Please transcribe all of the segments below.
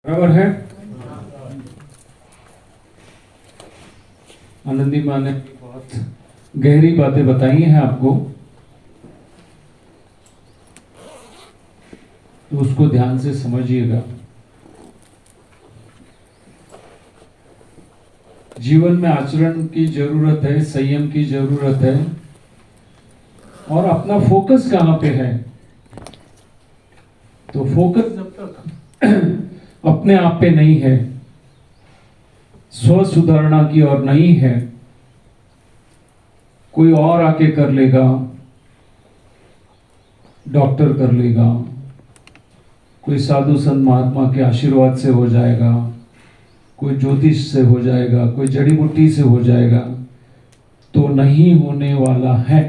बराबर है। आनंदी माँ ने बहुत गहरी बातें बताई हैं आपको, तो उसको ध्यान से समझिएगा। जीवन में आचरण की जरूरत है, संयम की जरूरत है, और अपना फोकस कहाँ पे है। तो फोकस जब तक अपने आप पे नहीं है, स्व सुधारना की ओर नहीं है, कोई और आके कर लेगा, डॉक्टर कर लेगा, कोई साधु संत महात्मा के आशीर्वाद से हो जाएगा, कोई ज्योतिष से हो जाएगा, कोई जड़ी बूटी से हो जाएगा, तो नहीं होने वाला है।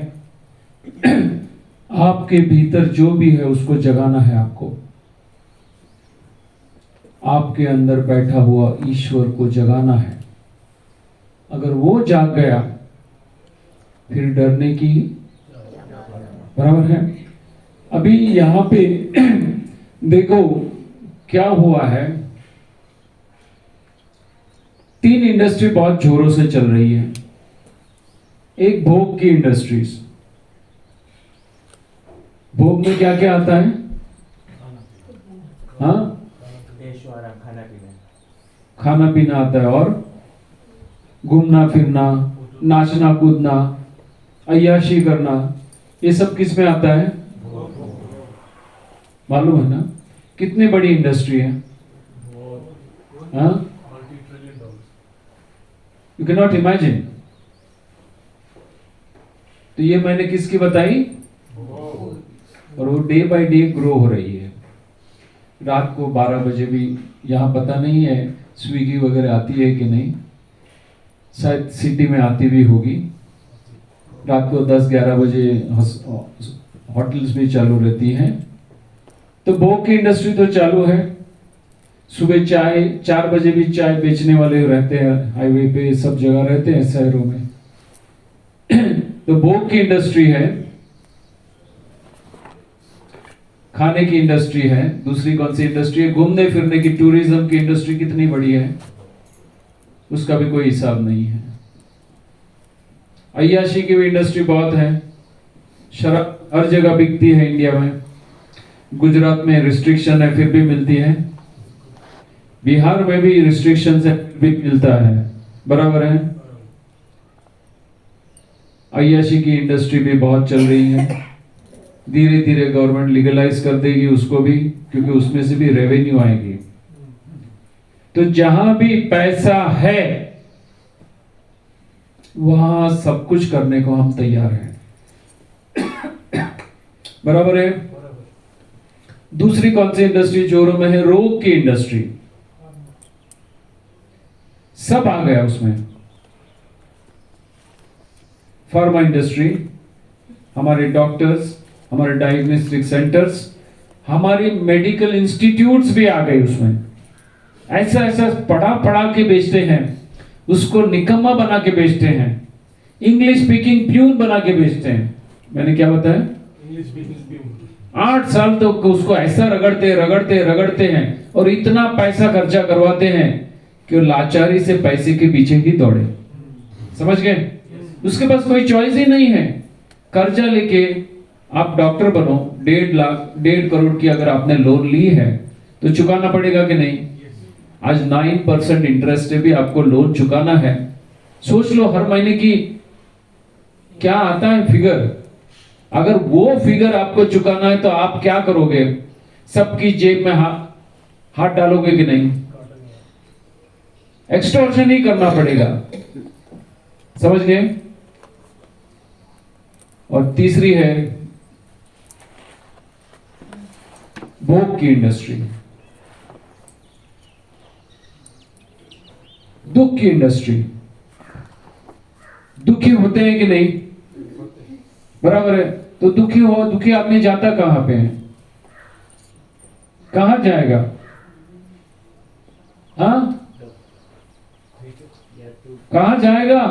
आपके भीतर जो भी है उसको जगाना है आपको। आपके अंदर बैठा हुआ ईश्वर को जगाना है। अगर वो जाग गया फिर डरने की बराबर है। अभी यहां पे देखो क्या हुआ है। 3 इंडस्ट्री बहुत जोरों से चल रही है। एक भोग की इंडस्ट्रीज। भोग में क्या क्या आता है? हाँ, खाना पीना आता है, और घूमना फिरना, नाचना कूदना, अय्याशी करना, ये सब किस में आता है? मालूम है ना? कितनी बड़ी इंडस्ट्री है। हाँ, यू कैन नॉट इमेजिन। तो ये मैंने किसकी बताई? और वो डे बाय डे ग्रो हो रही है। रात को 12 बजे भी, यहाँ पता नहीं है स्विगी वगैरह आती है कि नहीं, शायद सिटी में आती भी होगी। रात को 10-11 बजे होटल्स भी चालू रहती हैं। तो भोग की इंडस्ट्री तो चालू है। सुबह चाय 4 बजे भी चाय बेचने वाले रहते हैं, हाईवे पे सब जगह रहते हैं शहरों में। तो भोग की इंडस्ट्री है। खाने की इंडस्ट्री है। दूसरी कौन सी इंडस्ट्री है? घूमने फिरने की, टूरिज्म की इंडस्ट्री कितनी बड़ी है, उसका भी कोई हिसाब नहीं है। अय्याशी की भी इंडस्ट्री बहुत है। शराब हर जगह बिकती है इंडिया में। गुजरात में रिस्ट्रिक्शन है फिर भी मिलती है, बिहार में भी रिस्ट्रिक्शन है फिर भी मिलता है, बराबर है। अय्याशी की इंडस्ट्री भी बहुत चल रही है। धीरे धीरे गवर्नमेंट लीगलाइज कर देगी उसको भी, क्योंकि उसमें से भी रेवेन्यू आएगी। तो जहां भी पैसा है वहां सब कुछ करने को हम तैयार हैं, बराबर है। दूसरी कौन सी इंडस्ट्री जोरों में है? रोग की इंडस्ट्री। सब आ गया उसमें। फार्मा इंडस्ट्री, हमारे डॉक्टर्स, हमारे डायग्नोस्टिक सेंटर्स, हमारी मेडिकल इंस्टीट्यूट्स भी आ गए उसमें। ऐसा ऐसा पढ़ा पढ़ा के बेचते हैं, उसको निकम्मा बना के बेचते हैं, इंग्लिश स्पीकिंग प्यून बना के बेचते हैं। मैंने क्या बताया? 8 साल तो उसको ऐसा रगड़ते रगड़ते रगड़ते हैं और इतना पैसा खर्चा करवाते हैं कि वो लाचारी से पैसे के पीछे ही दौड़े। समझ गए? उसके पास कोई चॉइस ही नहीं है। कर्जा लेके आप डॉक्टर बनो, 1.5 लाख 1.5 करोड़ की अगर आपने लोन ली है तो चुकाना पड़ेगा कि नहीं? आज 9% इंटरेस्ट भी आपको लोन चुकाना है। सोच लो हर महीने की क्या आता है फिगर। अगर वो फिगर आपको चुकाना है तो आप क्या करोगे? सबकी जेब में हाथ डालोगे कि नहीं? एक्सटॉर्शन ही करना पड़ेगा। समझ गए? और तीसरी है भोग की इंडस्ट्री, दुख की इंडस्ट्री। दुखी होते हैं कि नहीं? बराबर है। तो दुखी आदमी जाता कहां पे है? कहां जाएगा? हाँ, कहां जाएगा?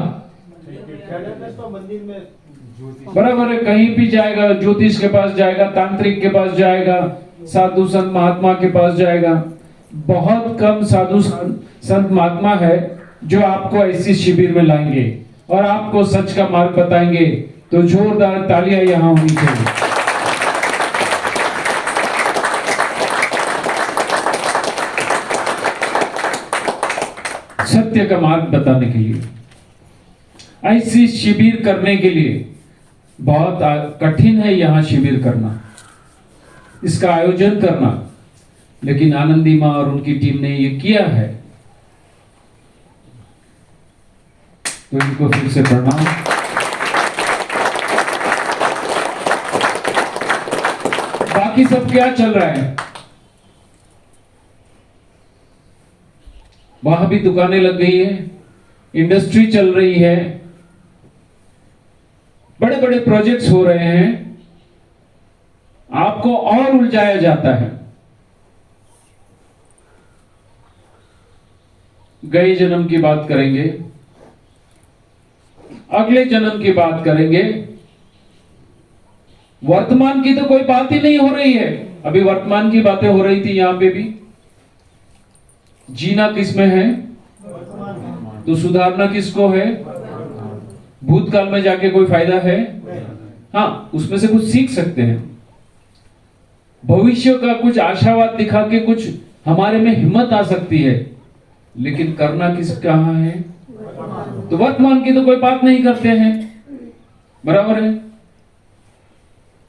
बराबर है। कहीं भी जाएगा, ज्योतिष के पास जाएगा, तांत्रिक के पास जाएगा, साधु संत महात्मा के पास जाएगा। बहुत कम साधु संत महात्मा है जो आपको ऐसी शिविर में लाएंगे और आपको सच का मार्ग बताएंगे। तो जोरदार तालियां यहां होनी चाहिए। सत्य का मार्ग बताने के लिए ऐसी शिविर करने के लिए बहुत कठिन है यहां शिविर करना, इसका आयोजन करना, लेकिन आनंदी मां और उनकी टीम ने ये किया है, तो इनको फिर से प्रणाम। बाकी सब क्या चल रहा है? वहां भी दुकानें लग गई है, इंडस्ट्री चल रही है, बड़े बड़े प्रोजेक्ट्स हो रहे हैं, आपको और उलझाया जाता है। गए जन्म की बात करेंगे, अगले जन्म की बात करेंगे, वर्तमान की तो कोई बात ही नहीं हो रही है। अभी वर्तमान की बातें हो रही थी यहां पे भी। जीना किसमें है तो सुधारना किसको है? भूतकाल में जाके कोई फायदा है? हाँ, उसमें से कुछ सीख सकते हैं, भविष्य का कुछ आशावाद दिखा के कुछ हमारे में हिम्मत आ सकती है, लेकिन करना किस कहां है? तो वर्तमान की तो कोई बात नहीं करते हैं, बराबर है।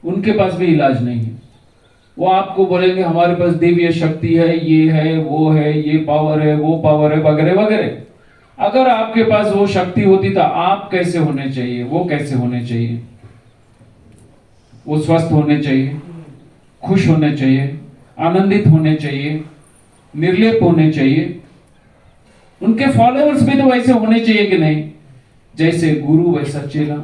उनके पास भी इलाज नहीं है। वो आपको बोलेंगे हमारे पास दिव्य शक्ति है, ये है, वो है, ये पावर है, वो पावर है, वगैरह वगैरह। अगर आपके पास वो शक्ति होती तो आप कैसे होने चाहिए, वो कैसे होने चाहिए? वो स्वस्थ होने चाहिए, खुश होने चाहिए, आनंदित होने चाहिए, निर्लेप होने चाहिए। उनके फॉलोअर्स भी तो वैसे होने चाहिए कि नहीं? जैसे गुरु वैसा चेला।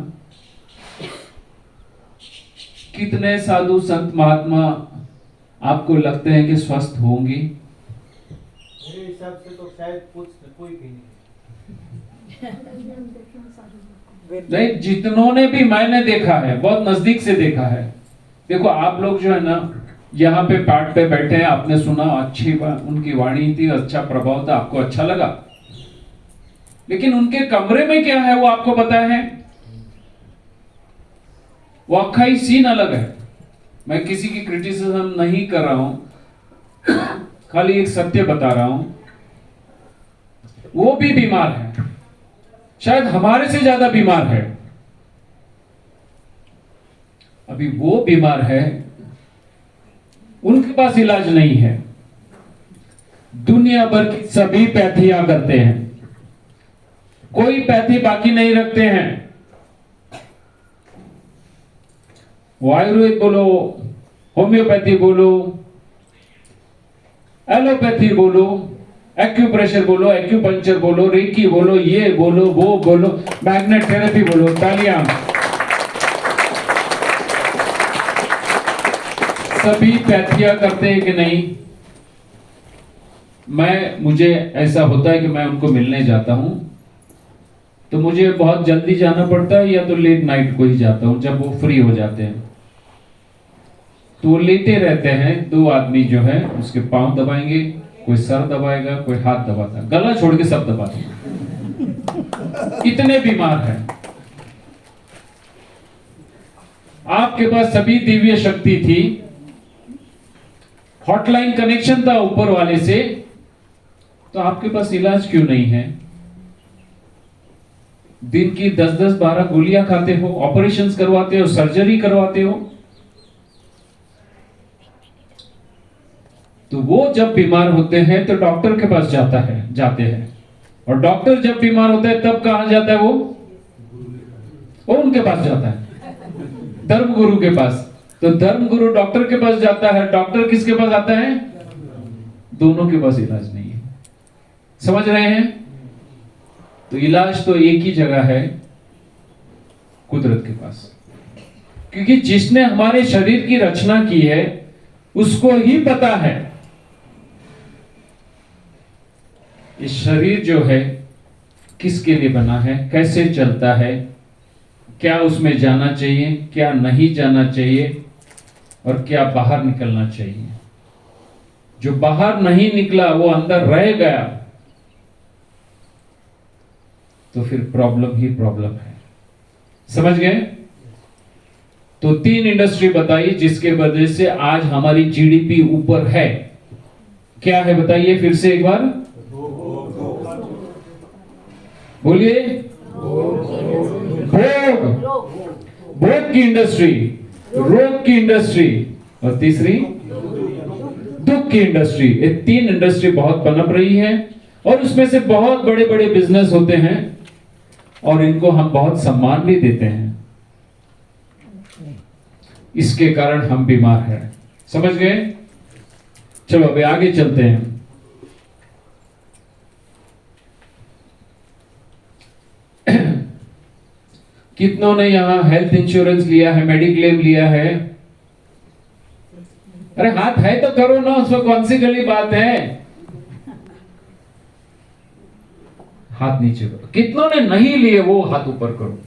कितने साधु संत महात्मा आपको लगते हैं कि स्वस्थ होंगी? मेरे हिसाब से तो शायद कोई भी नहीं, जितनों ने भी मैंने देखा है, बहुत नजदीक से देखा है। देखो आप लोग जो है ना, यहाँ पे पाठ पे बैठे हैं, आपने सुना, अच्छी उनकी वाणी थी, अच्छा प्रभाव था, आपको अच्छा लगा, लेकिन उनके कमरे में क्या है वो आपको पता है? वो अक्खा ही सीन अलग है। मैं किसी की क्रिटिसिज्म नहीं कर रहा हूं, खाली एक सत्य बता रहा हूं। वो भी बीमार है, शायद हमारे से ज्यादा बीमार है। अभी वो बीमार है, उनके पास इलाज नहीं है। दुनिया भर की सभी पैथियां करते हैं, कोई पैथी बाकी नहीं रखते हैं। वो आयुर्वेद बोलो, होम्योपैथी बोलो, एलोपैथी बोलो, एक्यूप्रेशर बोलो, एक्यूपंक्चर बोलो, रेकी बोलो, ये बोलो, वो बोलो, मैग्नेट थेरेपी बोलो। तालियां। सभी पैथियां करते हैं कि नहीं? मुझे ऐसा होता है कि मैं उनको मिलने जाता हूं तो मुझे बहुत जल्दी जाना पड़ता है, या तो लेट नाइट को ही जाता हूं जब वो फ्री हो जाते हैं। तो वो लेटे रहते हैं, दो आदमी जो है उसके पांव दबाएंगे, कोई सर दबाएगा, कोई हाथ दबाता, गला छोड़ के सब दबाते हैं। इतने बीमार हैं। आपके पास सभी दिव्य शक्ति थी, हॉटलाइन कनेक्शन था ऊपर वाले से, तो आपके पास इलाज क्यों नहीं है? दिन की 10-10, 12 गोलियां खाते हो, ऑपरेशंस करवाते हो, सर्जरी करवाते हो। तो वो जब बीमार होते हैं तो डॉक्टर के पास जाते हैं, और डॉक्टर जब बीमार होता है तब कहां जाता है? वो उनके पास जाता है, धर्म गुरु के पास। तो धर्म गुरु डॉक्टर के पास जाता है, डॉक्टर किसके पास आता है? दोनों के पास इलाज नहीं है। समझ रहे हैं? तो इलाज तो एक ही जगह है, कुदरत के पास। क्योंकि जिसने हमारे शरीर की रचना की है उसको ही पता है ये शरीर जो है किसके लिए बना है, कैसे चलता है, क्या उसमें जाना चाहिए, क्या नहीं जाना चाहिए, और क्या बाहर निकलना चाहिए। जो बाहर नहीं निकला वो अंदर रह गया, तो फिर प्रॉब्लम ही प्रॉब्लम है। समझ गए? तो 3 इंडस्ट्री बताई जिसके वजह से आज हमारी जीडीपी ऊपर है। क्या है बताइए फिर से एक बार बोलिए। भोग की इंडस्ट्री, रोग की इंडस्ट्री और तीसरी दुख की इंडस्ट्री। ये 3 इंडस्ट्री बहुत पनप रही है और उसमें से बहुत बड़े बड़े बिजनेस होते हैं और इनको हम बहुत सम्मान भी देते हैं। इसके कारण हम बीमार हैं। समझ गए? चलो अभी आगे चलते हैं। कितनों ने यहां हेल्थ इंश्योरेंस लिया है, मेडिक्लेम लिया है? अरे हाथ है तो करो ना, उसमें कौन सी गली बात है? हाथ नीचे करो। कितनों ने नहीं लिए वो हाथ ऊपर करो।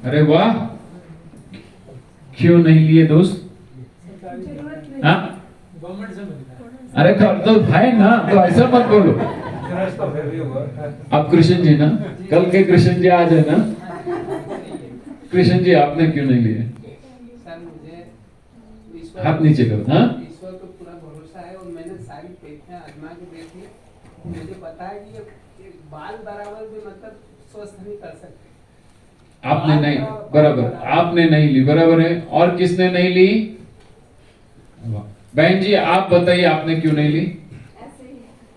अरे वाह, क्यों नहीं लिए दोस्त? हाँ? अरे कर तो भाई ना, तो ऐसा मत बोलो। आप कृष्ण जी ना, कल के कृष्ण जी आज है ना? कृष्ण जी आपने क्यों नहीं लिए? सर मुझे हाथ नीचे करो। हाँ? ईश्वर पे पूरा भरोसा है और मैंने सारी टेस्टें आजमा के देखी। मुझे पता है कि ये बाल बराबर भी मतलब स्वस्थ नहीं कर सकते। आपने नहीं, बराबर आपने नहीं ली, बराबर है। और किसने नहीं ली? बहन जी आप बताइए आपने क्यों नहीं ली?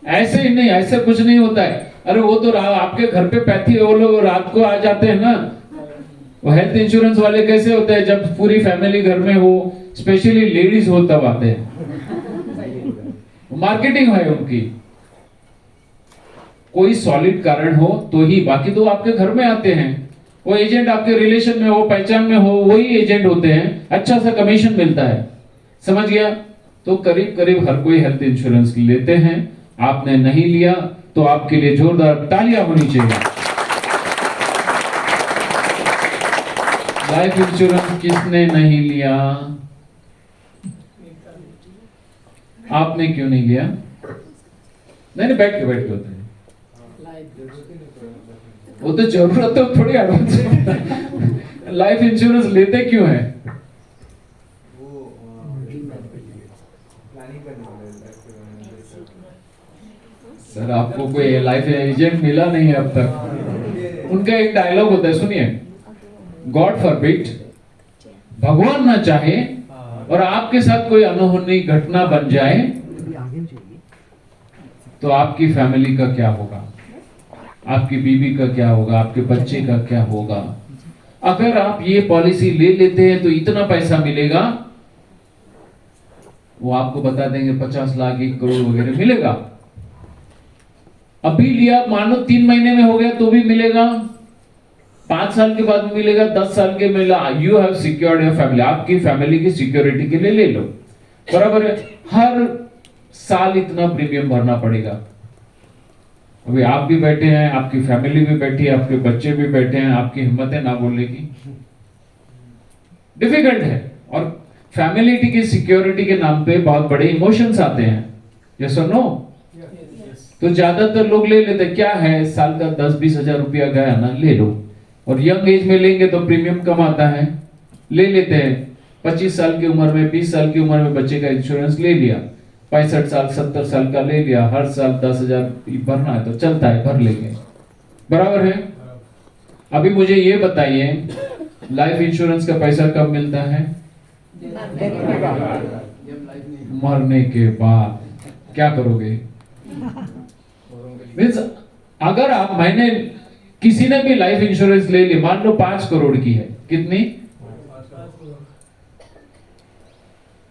ऐसे ही नहीं, ऐसे कुछ नहीं होता है। अरे वो तो आपके घर पे पैथी वो लोग रात को आ जाते हैं ना। वो हेल्थ इंश्योरेंस वाले कैसे होते हैं? जब पूरी फैमिली घर में हो, स्पेशली लेडीज हो, तब आते हैं। मार्केटिंग है उनकी। कोई सॉलिड कारण हो तो ही, बाकी तो आपके घर में आते हैं। वो एजेंट आपके रिलेशन में हो, पहचान में हो, वही एजेंट होते हैं। अच्छा सा कमीशन मिलता है। समझ गया? तो करीब करीब हर कोई हेल्थ इंश्योरेंस लेते हैं। आपने नहीं लिया तो आपके लिए जोरदार तालियां होनी चाहिए। लाइफ इंश्योरेंस किसने नहीं लिया? आपने क्यों नहीं लिया? नहीं बैठ के होता है। वो तो जरूरत तो थोड़ी एडवांस। लाइफ इंश्योरेंस लेते क्यों है? सर आपको कोई लाइफ एजेंट मिला नहीं है अब तक। उनका एक डायलॉग होता है, सुनिए। गॉड फॉरबिड, भगवान ना चाहे और आपके साथ कोई अनहोनी घटना बन जाए तो आपकी फैमिली का क्या होगा? आपकी बीवी का क्या होगा? आपके बच्चे का क्या होगा? अगर आप ये पॉलिसी ले लेते हैं तो इतना पैसा मिलेगा, वो आपको बता देंगे 50 लाख 1 करोड़ वगैरह मिलेगा। अभी लिया, मानो 3 महीने में हो गया तो भी मिलेगा, 5 साल के बाद मिलेगा, 10 साल के मिला। You have secured your family. आपकी फैमिली की सिक्योरिटी के लिए ले लो, बराबर है। हर साल इतना प्रीमियम भरना पड़ेगा। अभी आप भी बैठे हैं, आपकी फैमिली भी बैठी है, आपके बच्चे भी बैठे हैं, आपकी हिम्मत है ना बोलने की? डिफिकल्ट है। और फैमिली की सिक्योरिटी के नाम पे बहुत बड़े इमोशंस आते हैं। यस और नो? तो ज्यादातर लोग ले लेते। क्या है, साल का 10-20 हजार रुपया गया ना, ले लो। और यंग एज में लेंगे तो प्रीमियम कम आता है, ले लेते हैं। 25 साल की उम्र में, 20 साल की उम्र में बच्चे का इंश्योरेंस ले लिया, 65 साल 70 साल का ले लिया, हर साल 10,000 भरना है तो चलता है, भर लेंगे, बराबर है। अभी मुझे ये बताइए, लाइफ इंश्योरेंस का पैसा कब मिलता है? मरने के बाद। क्या करोगे? मीन्स अगर आप, मैंने किसी ने भी लाइफ इंश्योरेंस ले ली, मान लो 5 करोड़ की है, कितनी?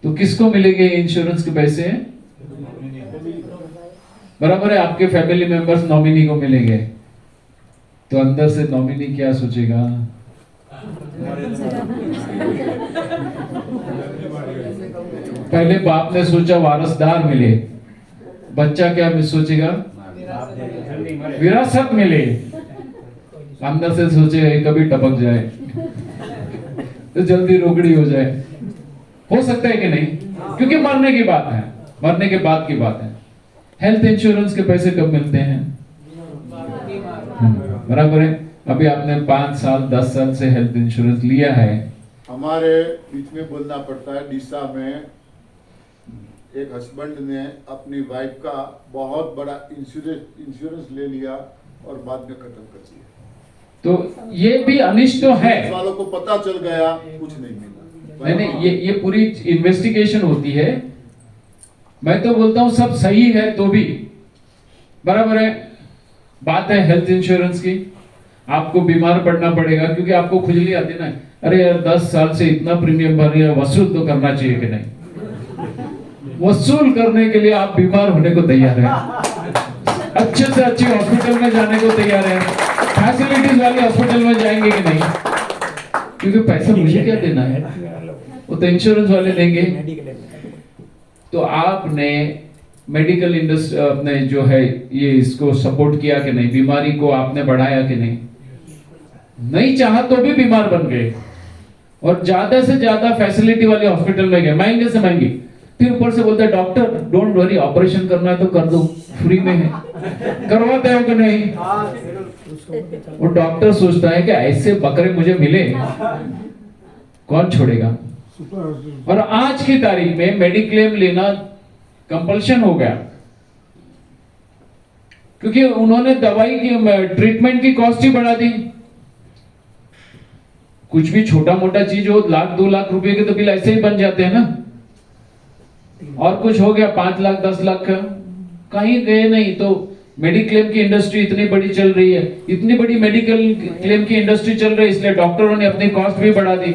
तो किसको मिलेंगे इंश्योरेंस के पैसे? बराबर है। आपके फैमिली मेंबर्स नॉमिनी को मिलेंगे। तो अंदर से नॉमिनी क्या सोचेगा? पहले बाप ने सोचा वारसदार मिले, बच्चा क्या सोचेगा? विरासत मिले। अंदर से सोचे कभी टपक जाए तो जल्दी रोकड़ी हो जाए। हो सकता है कि नहीं? क्योंकि मरने की बात है। मरने के बाद की बात है। हेल्थ इंश्योरेंस के पैसे कब मिलते हैं? बराबर है। अभी आपने 5 साल 10 साल से हेल्थ इंश्योरेंस लिया है। हमारे बीच में बोलना पड़ता है। डीसा में एक हस्बैंड ने अपनी वाइफ का बहुत बड़ा इंश्योरेंस ले लिया और बाद में खत्म कर दिया। तो ये भी अनिष्ट तो है। पुलिस वालों को पता चल गया, कुछ नहीं मिला। नहीं, ये पूरी इन्वेस्टिगेशन होती है। मैं तो बोलता हूं सब सही है तो भी बराबर है। बात है हेल्थ इंश्योरेंस की, आपको बीमार पड़ना पड़ेगा क्योंकि आपको खुजली आती ना, अरे यार 10 साल से इतना प्रीमियम भर रहे हैं, वसूल तो करना चाहिए कि नहीं? वसूल करने के लिए आप बीमार होने को तैयार हैं, अच्छे से अच्छे हॉस्पिटल में जाने को तैयार हैं, फैसिलिटीज वाले हॉस्पिटल में जाएंगे कि नहीं? क्योंकि पैसा मुझे क्या देना है, वो तो इंश्योरेंस वाले देंगे। तो आपने मेडिकल इंडस्ट्री अपने जो है ये इसको सपोर्ट किया कि नहीं? बीमारी को आपने बढ़ाया कि नहीं? नहीं चाहा तो भी बीमार बन गए और ज्यादा से ज्यादा फैसिलिटी वाले हॉस्पिटल में गए, महंगे से महंगी। फिर ऊपर से बोलते डॉक्टर डोंट वरी, ऑपरेशन करना है तो कर दो, फ्री में है। करवाते हो कि नहीं? वो डॉक्टर सोचता है कि ऐसे बकरे मुझे मिले कौन छोड़ेगा। और आज की तारीख में मेडिक्लेम लेना कंपल्शन हो गया क्योंकि उन्होंने दवाई की ट्रीटमेंट की कॉस्ट ही बढ़ा दी। कुछ भी छोटा मोटा चीज हो, 1-2 लाख रुपए के तो बिल ऐसे ही बन जाते हैं ना, और कुछ हो गया 5 लाख 10 लाख का, कहीं गए नहीं। तो मेडिक्लेम की इंडस्ट्री इतनी बड़ी चल रही है, इतनी बड़ी मेडिकल क्लेम की इंडस्ट्री चल रही है, इसलिए डॉक्टरों ने अपनी कॉस्ट भी बढ़ा दी।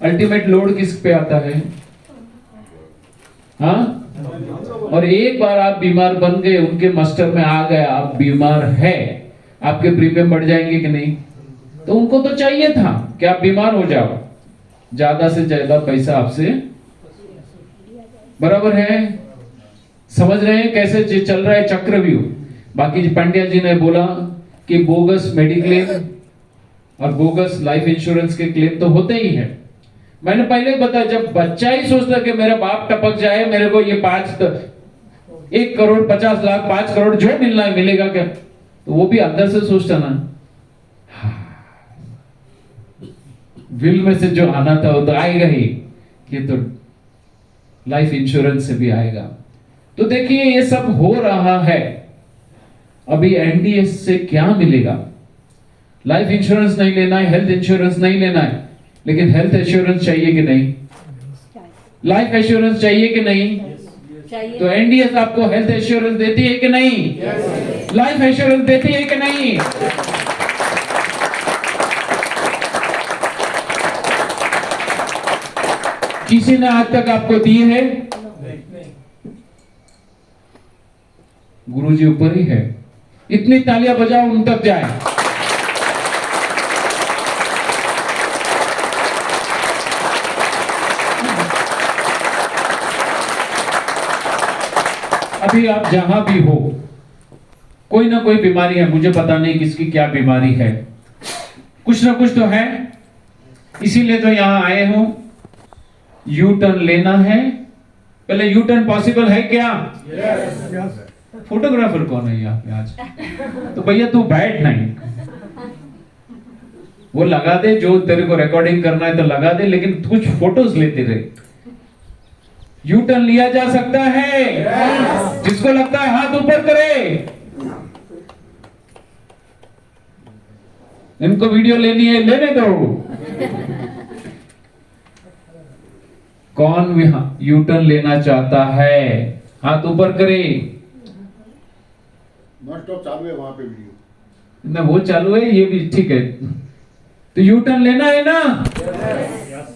अल्टीमेट लोड किस पे आता है? हाँ, और एक बार आप बीमार बन गए, उनके मस्टर में आ गए, आप बीमार है, आपके प्रीमियम बढ़ जाएंगे कि नहीं? तो उनको तो चाहिए था कि आप बीमार हो जाओ, ज्यादा से ज्यादा पैसा आपसे, बराबर है? समझ रहे हैं कैसे चल रहा है चक्रव्यूह? बाकी पांड्या जी ने बोला कि बोगस मेडिक्लेम और बोगस लाइफ इंश्योरेंस के क्लेम तो होते ही हैं। मैंने पहले बताया, जब बच्चा ही सोचता कि मेरा बाप टपक जाए, मेरे को ये 1 करोड़ 50 लाख 5 करोड़ जो मिलना है मिलेगा क्या, तो वो भी अंदर से सोचता ना, विल में से जो आना था वो तो आएगा ही, ये तो लाइफ इंश्योरेंस से भी आएगा। तो देखिए ये सब हो रहा है। अभी एनडीएस से क्या मिलेगा? लाइफ इंश्योरेंस नहीं लेना है, हेल्थ इंश्योरेंस नहीं लेना है, लेकिन हेल्थ एश्योरेंस चाहिए कि नहीं? लाइफ एश्योरेंस चाहिए कि नहीं? चाहिए। तो एनडीएस आपको हेल्थ एश्योरेंस देती है कि नहीं? लाइफ एश्योरेंस देती है कि नहीं? किसी ने आज तक आपको दी है? गुरुजी ऊपर ही है। इतनी तालियां बजाओ उन तक जाए। अभी आप जहां भी हो, कोई ना कोई बीमारी है, मुझे पता नहीं किसकी क्या बीमारी है, कुछ ना कुछ तो है, इसीलिए तो यहां आए हो। यू टर्न लेना है। पहले यू टर्न पॉसिबल है क्या? फोटोग्राफर कौन है यहाँ पे आज? तो भैया तू बैठ नहीं, वो लगा दे, जो तेरे को रिकॉर्डिंग करना है तो लगा दे, लेकिन कुछ फोटोज लेते रहे। यू टर्न लिया जा सकता है? जिसको लगता है हाथ ऊपर करे। इनको वीडियो लेनी है, लेने दो। कौन भी यू टर्न लेना चाहता है? हाथ ऊपर करे। नॉन स्टॉप चालू है वहां पे वीडियो। ना वो चालू है, ये भी ठीक है। तो यू टर्न लेना है ना?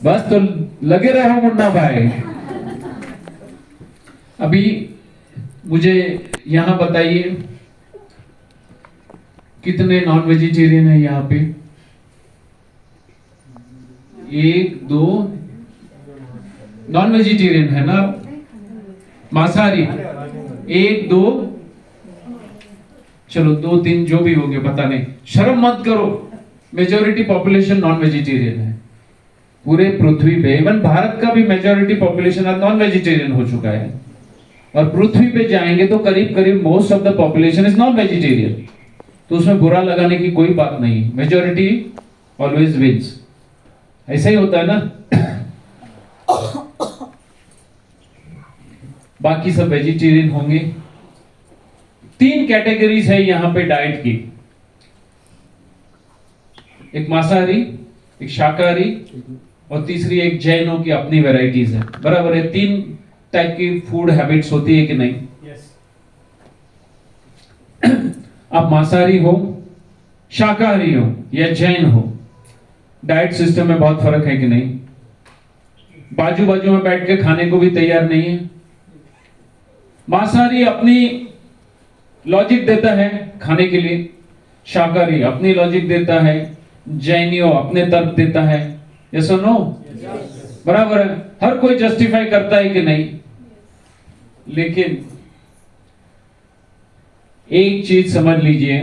बस तो लगे रहो मुन्ना भाई। अभी मुझे यहां बताइए कितने नॉन वेजिटेरियन है यहाँ पे? 1 2 नॉन वेजिटेरियन है ना? मांसाहारी 1 2, चलो 2 3 जो भी हो गए, पता नहीं, शर्म मत करो। मेजॉरिटी पॉपुलेशन नॉन वेजिटेरियन है पूरे पृथ्वी पे। इवन भारत का भी मेजॉरिटी पॉपुलेशन आज नॉन वेजिटेरियन हो चुका है। और पृथ्वी पे जाएंगे तो करीब करीब most of the population is non vegetarian, तो उसमें बुरा लगाने की कोई बात नहीं, मेजॉरिटी ऑलवेज विंस, ऐसा ही होता है ना। बाकी सब वेजिटेरियन होंगे। 3 कैटेगरीज है यहां पे डाइट की, एक मांसाहारी, एक शाकाहारी और तीसरी एक जैनों की अपनी वैरायटीज है, बराबर है। 3 टाइप की फूड हैबिट्स होती है कि नहीं? आप मांसाहारी हो, शाकाहारी हो या जैन हो, डाइट सिस्टम में बहुत फर्क है कि नहीं? बाजू बाजू में बैठ के खाने को भी तैयार नहीं है। मांसाहारी अपनी लॉजिक देता है खाने के लिए, शाकाहारी अपनी लॉजिक देता है, जैनियों अपने तर्क देता है। यस और नो? बराबर है, हर कोई जस्टिफाई करता है कि नहीं? लेकिन एक चीज समझ लीजिए,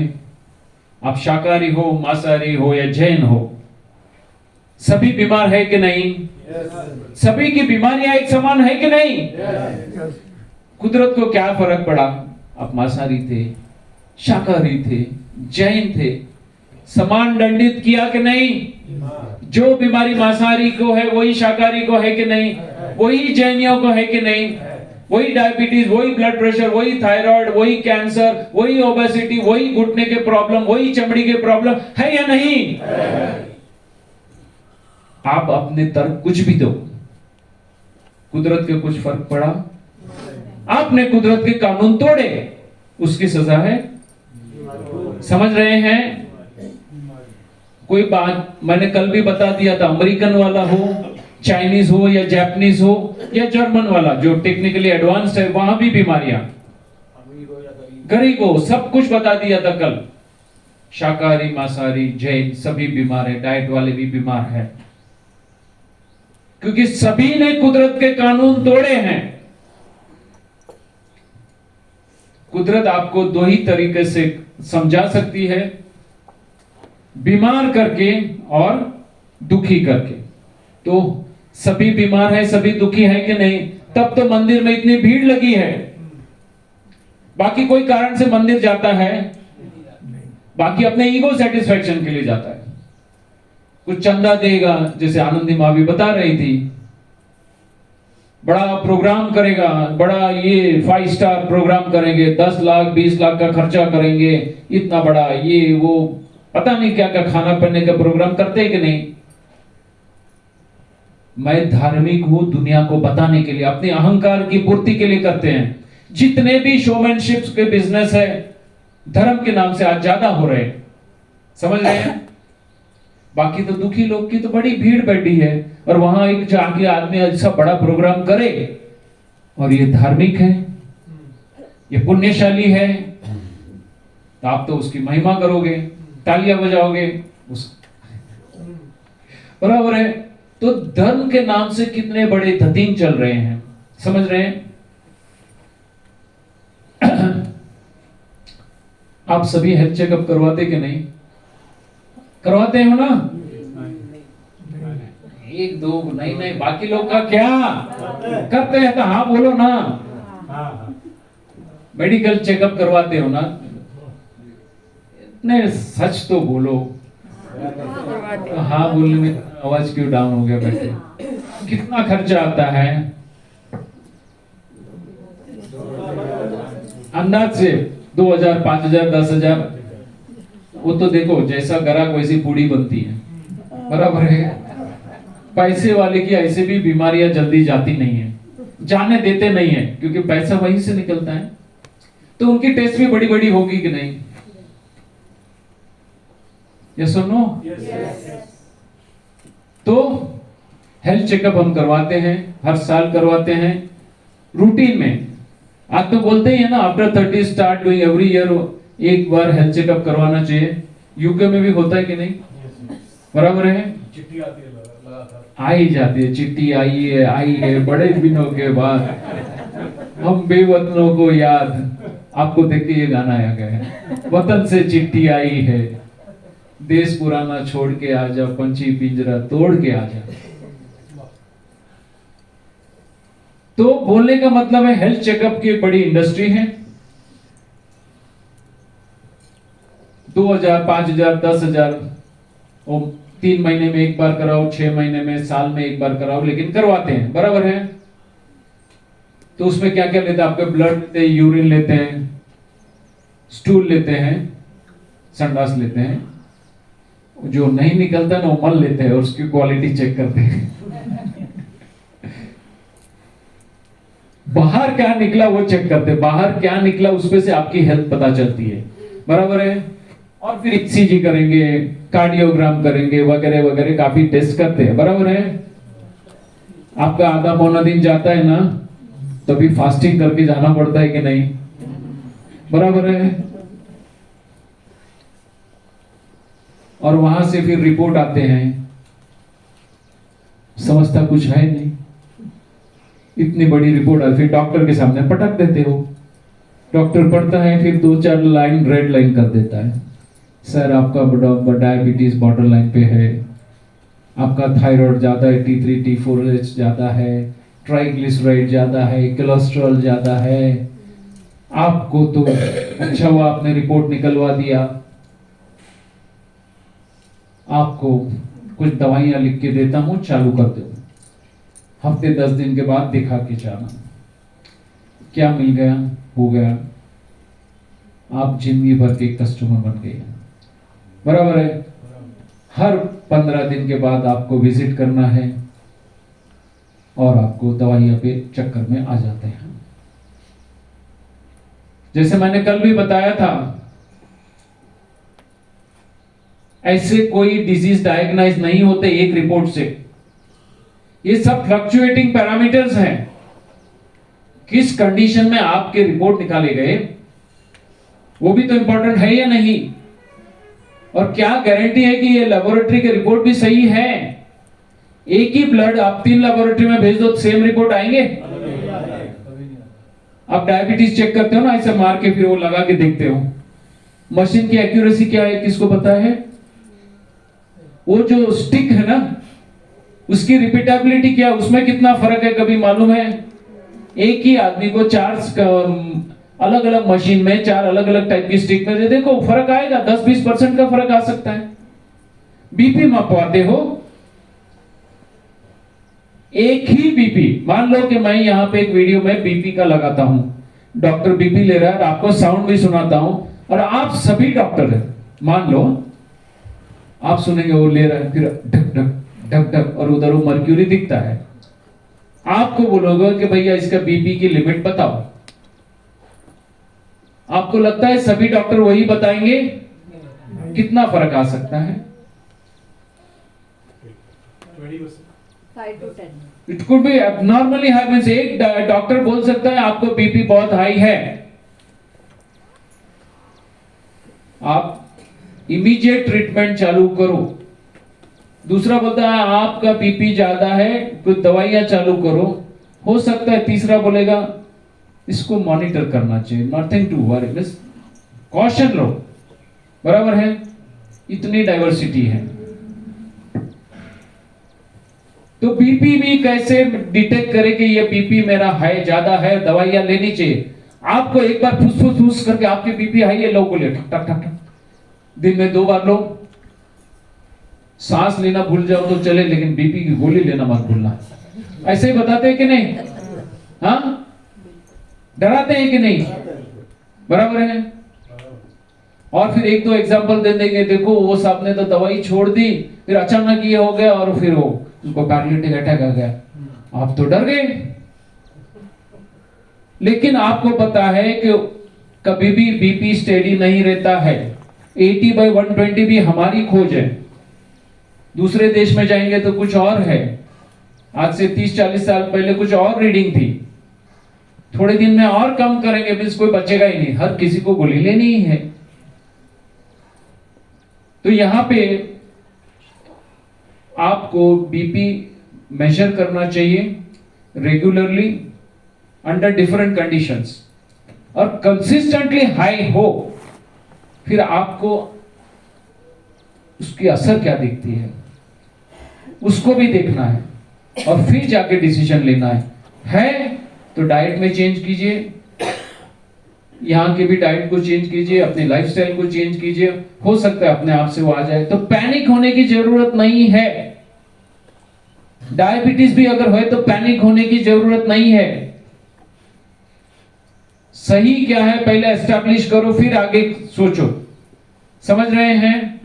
आप शाकाहारी हो, मांसाहारी हो या जैन हो, सभी बीमार है कि नहीं? सभी की बीमारियां एक समान है कि नहीं? कुदरत को क्या फर्क पड़ा? आप मांसाहारी थे, शाकाहारी थे, जैन थे, समान दंडित किया कि नहीं? जो बीमारी मांसाहारी को है वही शाकाहारी को है कि नहीं? वही जैनियों को है कि नहीं? वही डायबिटीज, वही ब्लड प्रेशर, वही थायराइड, वही कैंसर, वही ओबेसिटी, वही घुटने के प्रॉब्लम, वही चमड़ी के प्रॉब्लम है या नहीं? आप अपने तर्क कुछ भी दो, कुदरत के कुछ फर्क पड़ा? आपने कुदरत के कानून तोड़े, उसकी सजा है। समझ रहे हैं? कोई बात मैंने कल भी बता दिया था, अमेरिकन वाला हो, चाइनीज हो या जापानीज हो या जर्मन वाला जो टेक्निकली एडवांस्ड है, वहां भी बीमारियां, गरीब हो, सब कुछ बता दिया था कल। शाकाहारी, मांसाहारी, जैन सभी बीमार है, डाइट वाले भी बीमार है, क्योंकि सभी ने कुदरत के कानून तोड़े हैं। कुदरत आपको 2 ही तरीके से समझा सकती है, बीमार करके और दुखी करके। तो सभी बीमार है, सभी दुखी है कि नहीं? तब तो मंदिर में इतनी भीड़ लगी है। बाकी कोई कारण से मंदिर जाता है? बाकी अपने ईगो सेटिस्फैक्शन के लिए जाता है, कुछ चंदा देगा, जैसे आनंदी माँ भी बता रही थी, बड़ा प्रोग्राम करेगा, बड़ा ये 5 स्टार प्रोग्राम करेंगे, 10 लाख 20 लाख का खर्चा करेंगे, इतना बड़ा ये वो पता नहीं क्या क्या खाना पीने का प्रोग्राम करते हैं कि नहीं? मैं धार्मिक हूं दुनिया को बताने के लिए, अपने अहंकार की पूर्ति के लिए करते हैं। जितने भी शोमैनशिप के बिजनेस है धर्म के नाम से आज ज्यादा हो रहे हैं, समझ रहे हैं? बाकी तो दुखी लोग की तो बड़ी भीड़ बैठी है, और वहां एक जाके आदमी ऐसा बड़ा प्रोग्राम करे और ये धार्मिक है, ये पुण्यशाली है, तो आप तो उसकी महिमा करोगे, तालियां बजाओगे उस, बराबर है। तो धर्म के नाम से कितने बड़े धतीन चल रहे हैं, समझ रहे हैं? आप सभी हेल्थ चेकअप करवाते कि नहीं? करवाते हो ना? 1 2 नहीं, बाकी लोग का क्या करते हैं? तो हाँ बोलो ना। मेडिकल चेकअप करवाते हो ना? नहीं, सच तो बोलो। हाँ बोलने में आवाज क्यों डाउन हो गया बेटे? कितना खर्चा आता है अंदाज से? 2000 5000 10,000, वो तो देखो जैसा ग्राहक वैसी पूड़ी बनती है, बराबर है। पैसे वाले की ऐसे भी बीमारियां जल्दी जाती नहीं है, जाने देते नहीं है, क्योंकि पैसा वहीं से निकलता है। तो उनकी टेस्ट भी बड़ी बड़ी होगी कि नहीं? यस और नो? तो हेल्थ चेकअप हम करवाते हैं, हर साल करवाते हैं रूटीन में। आप तो बोलते ही है ना, after 30 start doing every year, एक बार हेल्थ चेकअप करवाना चाहिए। यूके में भी होता है कि नहीं? बराबर है। चिट्ठी आती है लगातार, आ ही जाती है, चिट्ठी आई है बड़े दिनों के बाद, हम बेवतनों को याद। आपको देख के ये गाना आ गया है, वतन से चिट्ठी आई है, देश पुराना छोड़ के आजा, पंछी पिंजरा तोड़ के आजा। तो बोलने का मतलब है हेल्थ चेकअप की एक बड़ी इंडस्ट्री है। 2000, 5000, 10,000 वो 3 महीने में एक बार कराओ, 6 महीने में, साल में एक बार कराओ, लेकिन करवाते हैं, बराबर है। तो उसमें क्या क्या लेते हैं? आपके ब्लड लेते हैं, यूरिन लेते हैं, स्टूल लेते हैं, संडास लेते हैं, जो नहीं निकलता ना वो मल लेते हैं और उसकी क्वालिटी चेक करते हैं। बाहर क्या निकला वो चेक करते हैं, बाहर क्या निकला उसपे से आपकी हेल्थ पता चलती है, बराबर है। और फिर ईसीजी करेंगे, कार्डियोग्राम करेंगे, वगैरह वगैरह काफी टेस्ट करते हैं, बराबर है। आपका आधा पौना दिन जाता है ना, तभी फास्टिंग करके जाना पड़ता है कि नहीं, बराबर है। और वहां से फिर रिपोर्ट आते हैं, समझता कुछ है नहीं, इतनी बड़ी रिपोर्ट आती, फिर डॉक्टर के सामने पटक देते हो। डॉक्टर पढ़ता है, फिर 2-4 लाइन रेड लाइन कर देता है, सर आपका डायबिटीज बॉर्डर लाइन पे है, आपका थायराइड ज्यादा है, T3 T4H ज्यादा है, ट्राइग्लिसराइड ज्यादा है, कोलेस्ट्रॉल ज्यादा है। आपको तो अच्छा हुआ आपने रिपोर्ट निकलवा दिया, आपको कुछ दवाइयां लिख के देता हूं, चालू कर दो, हफ्ते 10 दिन के बाद दिखा के जाना। क्या मिल गया? हो गया, आप जिंदगी भर के कस्टमर बन गए, बराबर है। हर 15 दिन के बाद आपको विजिट करना है और आपको दवाइयां पे चक्कर में आ जाते हैं। जैसे मैंने कल भी बताया था, ऐसे कोई डिजीज डायग्नाइज नहीं होते एक रिपोर्ट से। ये सब फ्लक्चुएटिंग पैरामीटर्स हैं। किस कंडीशन में आपके रिपोर्ट निकाले गए वो भी तो इंपॉर्टेंट है या नहीं? और क्या गारंटी है कि ये लेबोरेटरी के रिपोर्ट भी सही है? एक ही ब्लड आप 3 लेबोरेटरी में भेज दो, सेम रिपोर्ट आएंगे? आप डायबिटीज चेक करते हो ना, ऐसे मार के फिर वो लगा के देखते हो, मशीन की एक्यूरेसी क्या है किसको पता है? वो जो स्टिक है ना, उसकी रिपीटेबिलिटी क्या, उसमें कितना फर्क है कभी मालूम है? एक ही आदमी को 4 अलग अलग मशीन में 4 अलग अलग टाइप की स्टिक में देखो, फर्क आएगा, 10-20% का फर्क आ सकता है। बीपी मापवाते हो, एक ही बीपी, मान लो कि मैं यहां पे एक वीडियो में बीपी का लगाता हूं, डॉक्टर बीपी ले रहा है और आपको साउंड भी सुनाता हूं, और आप सभी डॉक्टर है, मान लो आप सुनेंगे वो ले रहा है, फिर ढक ढक ढक ढक, और उधर वो मर्क्यूरी दिखता है। आपको बोलोगे कि भैया इसका बीपी की लिमिट बताओ, आपको लगता है सभी डॉक्टर वही बताएंगे? कितना फर्क आ सकता है? 5 to 10. It could be abnormally high, means एक डॉक्टर बोल सकता है आपको बीपी बहुत हाई है, आप इमीडिएट ट्रीटमेंट चालू करो। दूसरा बोलता है आपका बीपी ज्यादा है, कुछ दवाइयां चालू करो। हो सकता है तीसरा बोलेगा इसको मॉनिटर करना चाहिए, नथिंग टू वरी, बस कॉशन लो, बराबर है। इतनी डाइवर्सिटी है। तो बीपी भी कैसे डिटेक्ट करे कि ये बीपी मेरा हाई ज्यादा है, दवाइयां लेनी चाहिए? आपको एक बार फुस फुस करके आपकी बीपी हाई है, लो को ले, ठक ठक ठक ठक, दिन में 2 बार लो। सांस लेना भूल जाओ तो चले, लेकिन बीपी की गोली लेना मत भूलना। ऐसे ही बताते हैं कि नहीं? हाँ, डराते हैं कि नहीं? बराबर है। और फिर 1-2 एग्जांपल दे देंगे, देखो वो साहब ने तो दवाई छोड़ दी, फिर अचानक ये हो गया और फिर वो उसको पैरालिटिक अटैक आ गया, आप तो डर गए। लेकिन आपको पता है कि कभी भी बीपी स्टेडी नहीं रहता है। 80/120 भी हमारी खोज है, दूसरे देश में जाएंगे तो कुछ और है। आज से 30-40 साल पहले कुछ और रीडिंग थी, थोड़े दिन में और कम करेंगे, फिर कोई बचेगा ही नहीं, हर किसी को गोली लेनी ही है। तो यहां पे आपको बीपी मेजर करना चाहिए रेगुलरली अंडर डिफरेंट कंडीशंस, और कंसिस्टेंटली हाई हो, फिर आपको उसकी असर क्या दिखती है उसको भी देखना है, और फिर जाके डिसीजन लेना है तो डाइट में चेंज कीजिए, यहाँ के भी डाइट को चेंज कीजिए, अपने लाइफस्टाइल को चेंज कीजिए, हो सकता है अपने आप से वो आ जाए। तो पैनिक होने की जरूरत नहीं है। डायबिटीज भी अगर है तो पैनिक होने की जरूरत नहीं है। सही क्या है पहले एस्टैब्लिश करो, फिर आगे सोचो। समझ रहे हैं?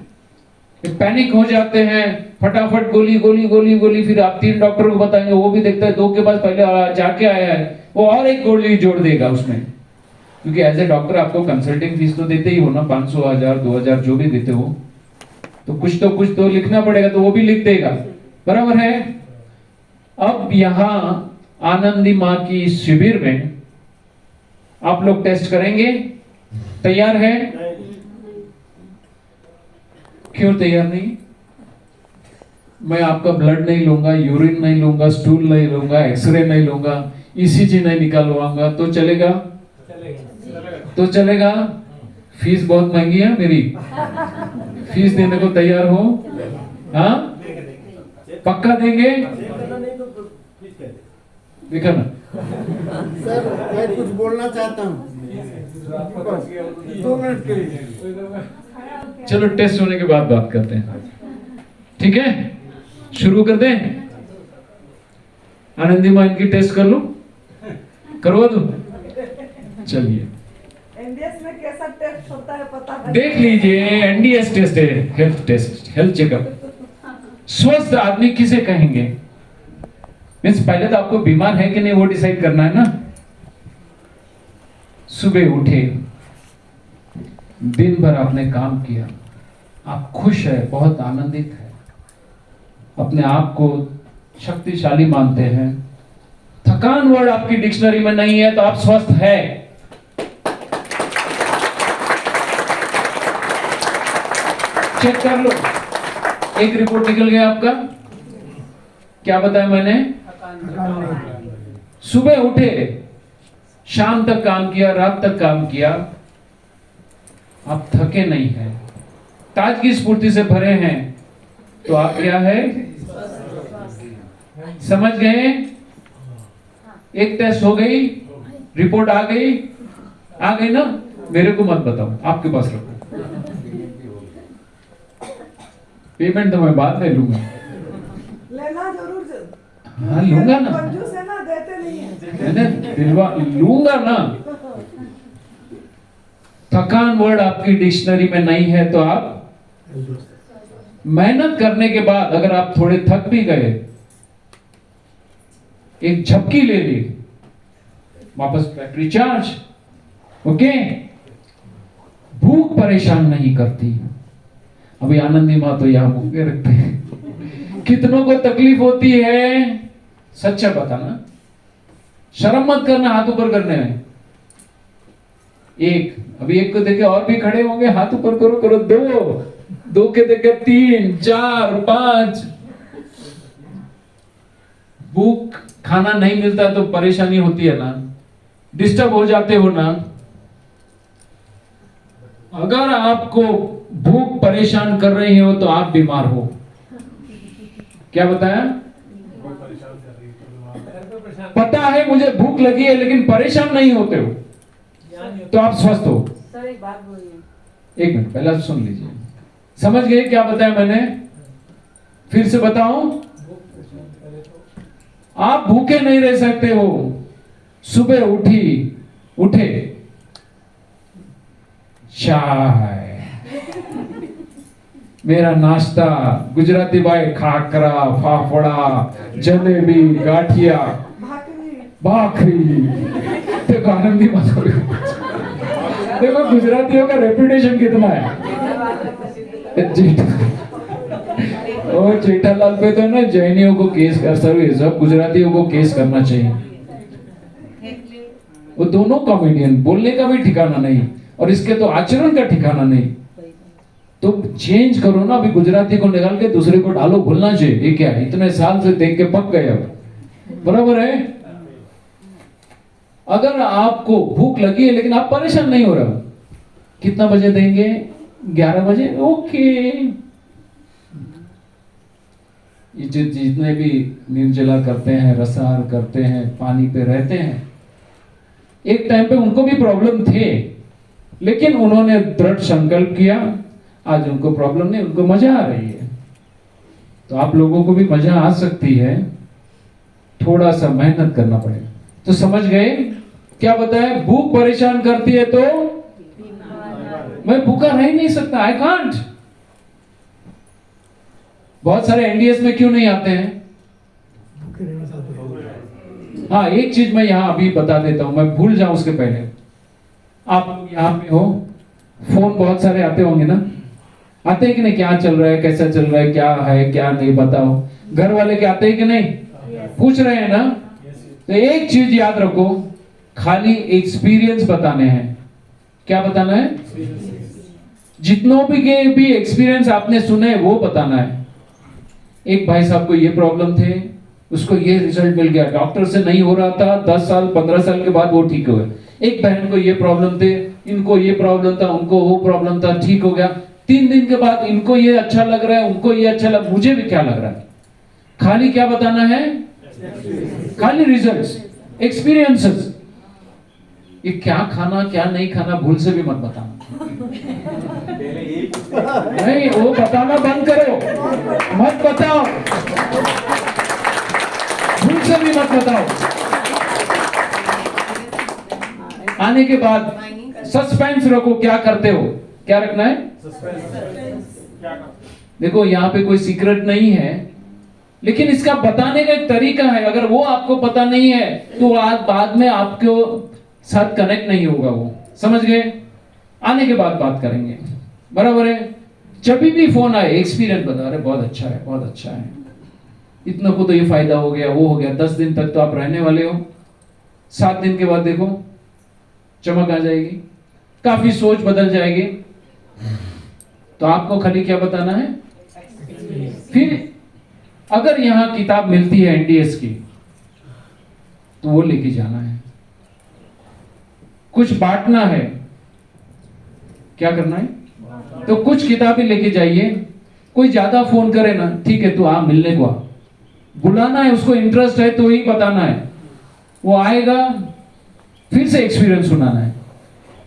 पैनिक हो जाते हैं, फटाफट गोली गोली गोली गोली, फिर आप 3 डॉक्टर को बताएंगे, वो भी देखता है 2 के पास पहले जाके आया है, वो और एक गोली जोड़ देगा उसमें। क्योंकि एज ए डॉक्टर आपको कंसल्टिंग फीस तो देते ही हो ना, 500, 1000, 2000 जो भी देते हो, तो कुछ तो लिखना पड़ेगा, तो वो भी लिख देगा। बराबर है? अब यहां आनंदी मां की शिविर में आप लोग टेस्ट करेंगे। तैयार है? क्यों तैयार नहीं? मैं आपका ब्लड नहीं लूंगा, यूरिन नहीं लूंगा, स्टूल नहीं लूंगा, एक्सरे नहीं लूंगा, ईसीजी नहीं निकालवाऊंगा, तो चलेगा? तो चलेगा। फीस बहुत महंगी है मेरी, फीस देने को तैयार हो? हाँ, पक्का देंगे? देखा ना। सर मैं कुछ बोलना चाहता हूँ 2 मिनट के लिए। चलो टेस्ट होने के बाद बात करते हैं, ठीक है? शुरू कर दें? आनंदी मां इनकी टेस्ट कर लूं, करवा दूं? चलिए एनडीएस में कैसा टेस्ट होता है पता है? देख लीजिए, एनडीएस टेस्ट है, हेल्थ टेस्ट, हेल्थ चेकअप। स्वस्थ आदमी किसे कहेंगे? मीन्स पहले तो आपको बीमार है कि नहीं वो डिसाइड करना है ना। सुबह उठे, दिन भर आपने काम किया, आप खुश है, बहुत आनंदित है, अपने आप को शक्तिशाली मानते हैं, थकान वर्ड आपकी डिक्शनरी में नहीं है, तो आप स्वस्थ है। चेक कर लो, एक रिपोर्ट निकल गया आपका। क्या बताया मैंने? सुबह उठे, शाम तक काम किया, रात तक काम किया, आप थके नहीं हैं, ताजगी स्फूर्ति से भरे हैं, तो आप क्या है? समझ गए? एक टेस्ट हो गई, रिपोर्ट आ गई ना? मेरे को मत बताओ, आपके पास रखो। पेमेंट तो मैं बाद में लूंगा। लेना जरूर हाँ लूंगा ना, कंजूस है ना, देते नहीं है। मैंने दिलवा लूंगा ना। थकान वर्ड आपकी डिक्शनरी में नहीं है, तो आप मेहनत करने के बाद अगर आप थोड़े थक भी गए, एक झपकी ले ली, वापस बैटरी चार्ज। ओके? भूख परेशान नहीं करती। अभी आनंदी मां तो यहां भूखे रखते हैं। कितनों को तकलीफ होती है? सच्चा बताना, शर्म मत करना हाथ ऊपर करने में। अभी एक को देखे और भी खड़े होंगे, हाथ ऊपर करो करो। 2 के देखे 3, 4, 5। भूख, खाना नहीं मिलता तो परेशानी होती है ना, डिस्टर्ब हो जाते हो ना। अगर आपको भूख परेशान कर रही हो तो आप बीमार हो। क्या बताया? पता है मुझे भूख लगी है लेकिन परेशान नहीं होते हो, तो आप स्वस्थ हो। सर एक बात बोलिए। 1 मिनट पहले सुन लीजिए। समझ गए क्या बताया मैंने? फिर से बताऊं? आप भूखे नहीं रह सकते हो। सुबह उठे, चाय, मेरा नाश्ता, गुजराती भाई खाकरा, फाफड़ा, जलेबी, गाठिया, भाखरी। देखो आनंदी मां, देखो गुजरातियों का रेपुटेशन कितना है। और जेठालाल पे तो ना जैनियों को केस कर, सब गुजरातियों को केस करना चाहिए। वो दोनों कॉमेडियन, बोलने का भी ठिकाना नहीं और इसके तो आचरण का ठिकाना नहीं। तो चेंज करो ना, अभी गुजराती को निकाल के दूसरे को डालो, भूलना चाहिए। ये क्या है, इतने साल से देख के पक गए अब। बराबर है? अगर आपको भूख लगी है लेकिन आप परेशान नहीं हो रहे, कितना बजे देंगे? 11 बजे। ओके। जितने भी निर्जला करते हैं, रसाहार करते हैं, पानी पे रहते हैं, एक टाइम पे उनको भी प्रॉब्लम थे, लेकिन उन्होंने दृढ़ संकल्प किया, आज उनको प्रॉब्लम नहीं, उनको मजा आ रही है। तो आप लोगों को भी मजा आ सकती है, थोड़ा सा मेहनत करना पड़ेगा। तो समझ गए क्या बताया? भूख परेशान करती है तो मैं भूखा रह ही नहीं सकता, आई कांट। बहुत सारे एनडीएस में क्यों नहीं आते हैं? हाँ, एक चीज मैं यहां अभी बता देता हूं, मैं भूल जाऊं उसके पहले। आप लोग यहाँ पे हो, फोन बहुत सारे आते होंगे ना, आते हैं कि नहीं? क्या चल रहा है, कैसा चल रहा है, क्या है क्या नहीं, बताओ। घर वाले के आते हैं कि नहीं? पूछ रहे हैं ना? तो एक चीज याद रखो, खाली एक्सपीरियंस बताने हैं। क्या बताना है? जितनों भी के भी एक्सपीरियंस आपने सुने वो बताना है। एक भाई साहब को ये प्रॉब्लम थे, उसको ये रिजल्ट मिल गया, डॉक्टर से नहीं हो रहा था, 10 साल 15 साल के बाद वो ठीक हुए। एक बहन को ये प्रॉब्लम थे, इनको ये प्रॉब्लम था, उनको वो प्रॉब्लम था, ठीक हो गया। 3 दिन के बाद इनको ये अच्छा लग रहा है, उनको ये अच्छा लग, मुझे भी क्या लग रहा है। खाली क्या बताना है? खाली रिजल्ट्स, एक्सपीरियंसेस। ये क्या खाना क्या नहीं खाना भूल से भी मत बताना। नहीं, वो बताना बंद करो, मत बताओ, भूल से भी मत बताओ। आने के बाद सस्पेंस रखो, क्या करते हो, क्या रखना है? देखो यहाँ पे कोई सीक्रेट नहीं है, लेकिन इसका बताने का एक तरीका है। अगर वो आपको पता नहीं है तो आज बाद में आपको साथ कनेक्ट नहीं होगा वो, समझ गए? आने के बाद बात करेंगे, बराबर है? जब भी फोन आए एक्सपीरियंस बता रहे, बहुत अच्छा है, बहुत अच्छा है, इतना को तो ये फायदा हो गया, वो हो गया। 10 दिन तक तो आप रहने वाले हो, 7 दिन के बाद देखो चमक आ जाएगी, काफी सोच बदल जाएगी। तो आपको खाली क्या बताना है? फिर अगर यहां किताब मिलती है एनडीएस की तो वो लेके जाना है। कुछ बांटना है, क्या करना है? तो कुछ किताबें लेके जाइए। कोई ज्यादा फोन करे ना, ठीक है, तो आ मिलने को आ, बुलाना है, उसको इंटरेस्ट है तो ही बताना है। वो आएगा, फिर से एक्सपीरियंस सुनाना है,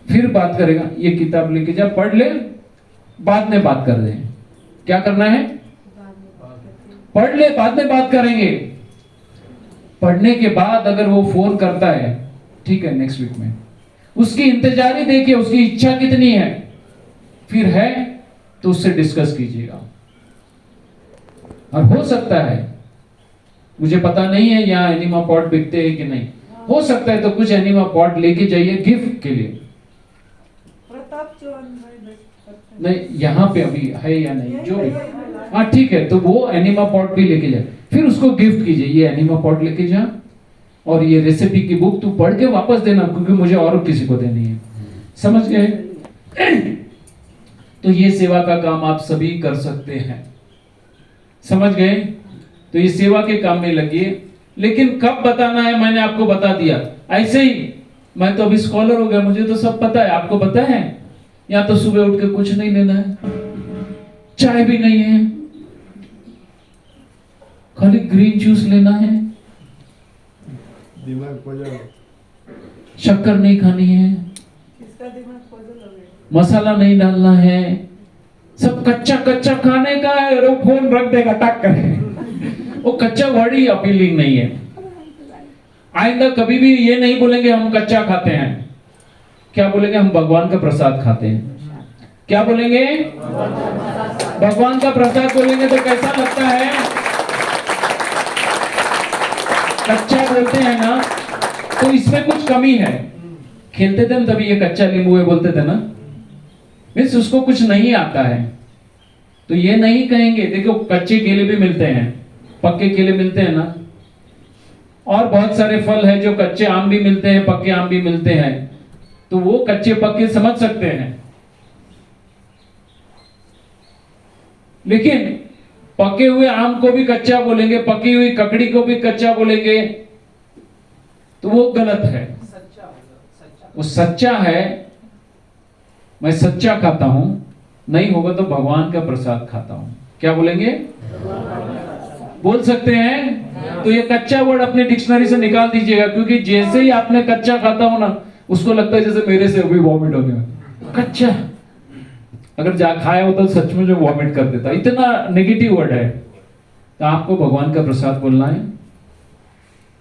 फिर बात करेगा। ये किताब लेके जा, पढ़ ले, बाद में बात कर दें। क्या करना है? पढ़ ले, बाद में बात करेंगे। पढ़ने के बाद अगर वो फोन करता है, ठीक है, नेक्स्ट वीक में, उसकी इंतजारी देखिए, उसकी इच्छा कितनी है, फिर है तो उससे डिस्कस कीजिएगा। और हो सकता है, मुझे पता नहीं है यहाँ एनिमा पॉट बिकते हैं कि नहीं, हो सकता है तो कुछ एनिमा पॉट लेके जाइए गिफ्ट के लिए। प्रताप चौहान नहीं, यहाँ पे अभी है या नहीं, जो भी, हाँ ठीक है, तो वो एनिमा पॉट भी लेके जाए, फिर उसको गिफ्ट कीजिए, ये एनिमा पॉट लेके जा और ये रेसिपी की बुक तू पढ़ के वापस देना, क्योंकि मुझे और किसी को देनी है। समझ गए? तो ये सेवा का काम आप सभी कर सकते हैं, समझ गए? तो ये सेवा के काम में लगिए। लेकिन कब बताना है मैंने आपको बता दिया। ऐसे ही मैं तो अभी स्कॉलर हो गया, मुझे तो सब पता है, आपको पता है? या तो सुबह उठ के कुछ नहीं लेना है, चाय भी नहीं है, खाली ग्रीन जूस लेना है, दिमाग पजल, शक्कर नहीं खानी है, इसका दिमाग पजल हो गया। मसाला नहीं डालना है, सब कच्चा कच्चा खाने का है। और वो फोन रख देगा टक कर। वो कच्चा वर्ड ही अपीलिंग नहीं है। आइंदा कभी भी ये नहीं बोलेंगे हम कच्चा खाते हैं, क्या बोलेंगे? हम भगवान का प्रसाद खाते हैं। क्या बोलेंगे? भगवान का प्रसाद बोलेंगे तो कैसा लगता है? कच्चा बोलते हैं ना, तो इसमें कुछ कमी है। खेलते थे तभी ये कच्चा नींबू है बोलते थे ना, मीन्स उसको कुछ नहीं आता है। तो ये नहीं कहेंगे। देखो कच्चे केले भी मिलते हैं, पक्के केले मिलते हैं ना, और बहुत सारे फल है जो कच्चे आम भी मिलते हैं, पक्के आम भी मिलते हैं। तो वो कच्चे पक्के समझ सकते हैं, लेकिन पके हुए आम को भी कच्चा बोलेंगे, पकी हुई ककड़ी को भी कच्चा बोलेंगे, तो वो गलत है। सच्चा होगा, सच्चा। वो सच्चा है, मैं सच्चा खाता हूं, नहीं होगा तो भगवान का प्रसाद खाता हूं। क्या बोलेंगे? बोल सकते हैं? तो ये कच्चा वर्ड अपने डिक्शनरी से निकाल दीजिएगा, क्योंकि जैसे ही आपने कच्चा खाता हो ना, उसको लगता है जैसे मेरे से अभी वॉमिट होने वाला। कच्चा अगर जा खाया होता तो सच में जो वॉमिट कर देता, इतना नेगेटिव वर्ड है। तो आपको भगवान का प्रसाद बोलना है,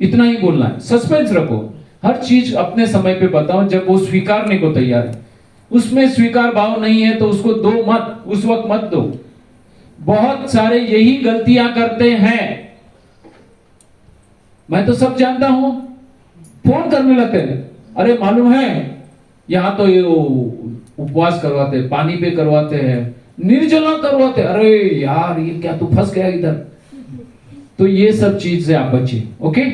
इतना ही बोलना है। सस्पेंस रखो, हर चीज अपने समय पे बताओ जब वो स्वीकारने को तैयार है। उसमें स्वीकार भाव नहीं है तो उसको दो मत, उस वक्त मत दो। बहुत सारे यही गलतियां करते हैं, मैं तो सब जानता हूं। फोन करने लगते हैं, अरे मालूम है यहां तो ये उपवास करवाते हैं, पानी पे करवाते हैं, निर्जला करवाते हैं। अरे यार ये क्या तू फंस गया इधर। तो ये सब चीज से आप बचिए। ओके,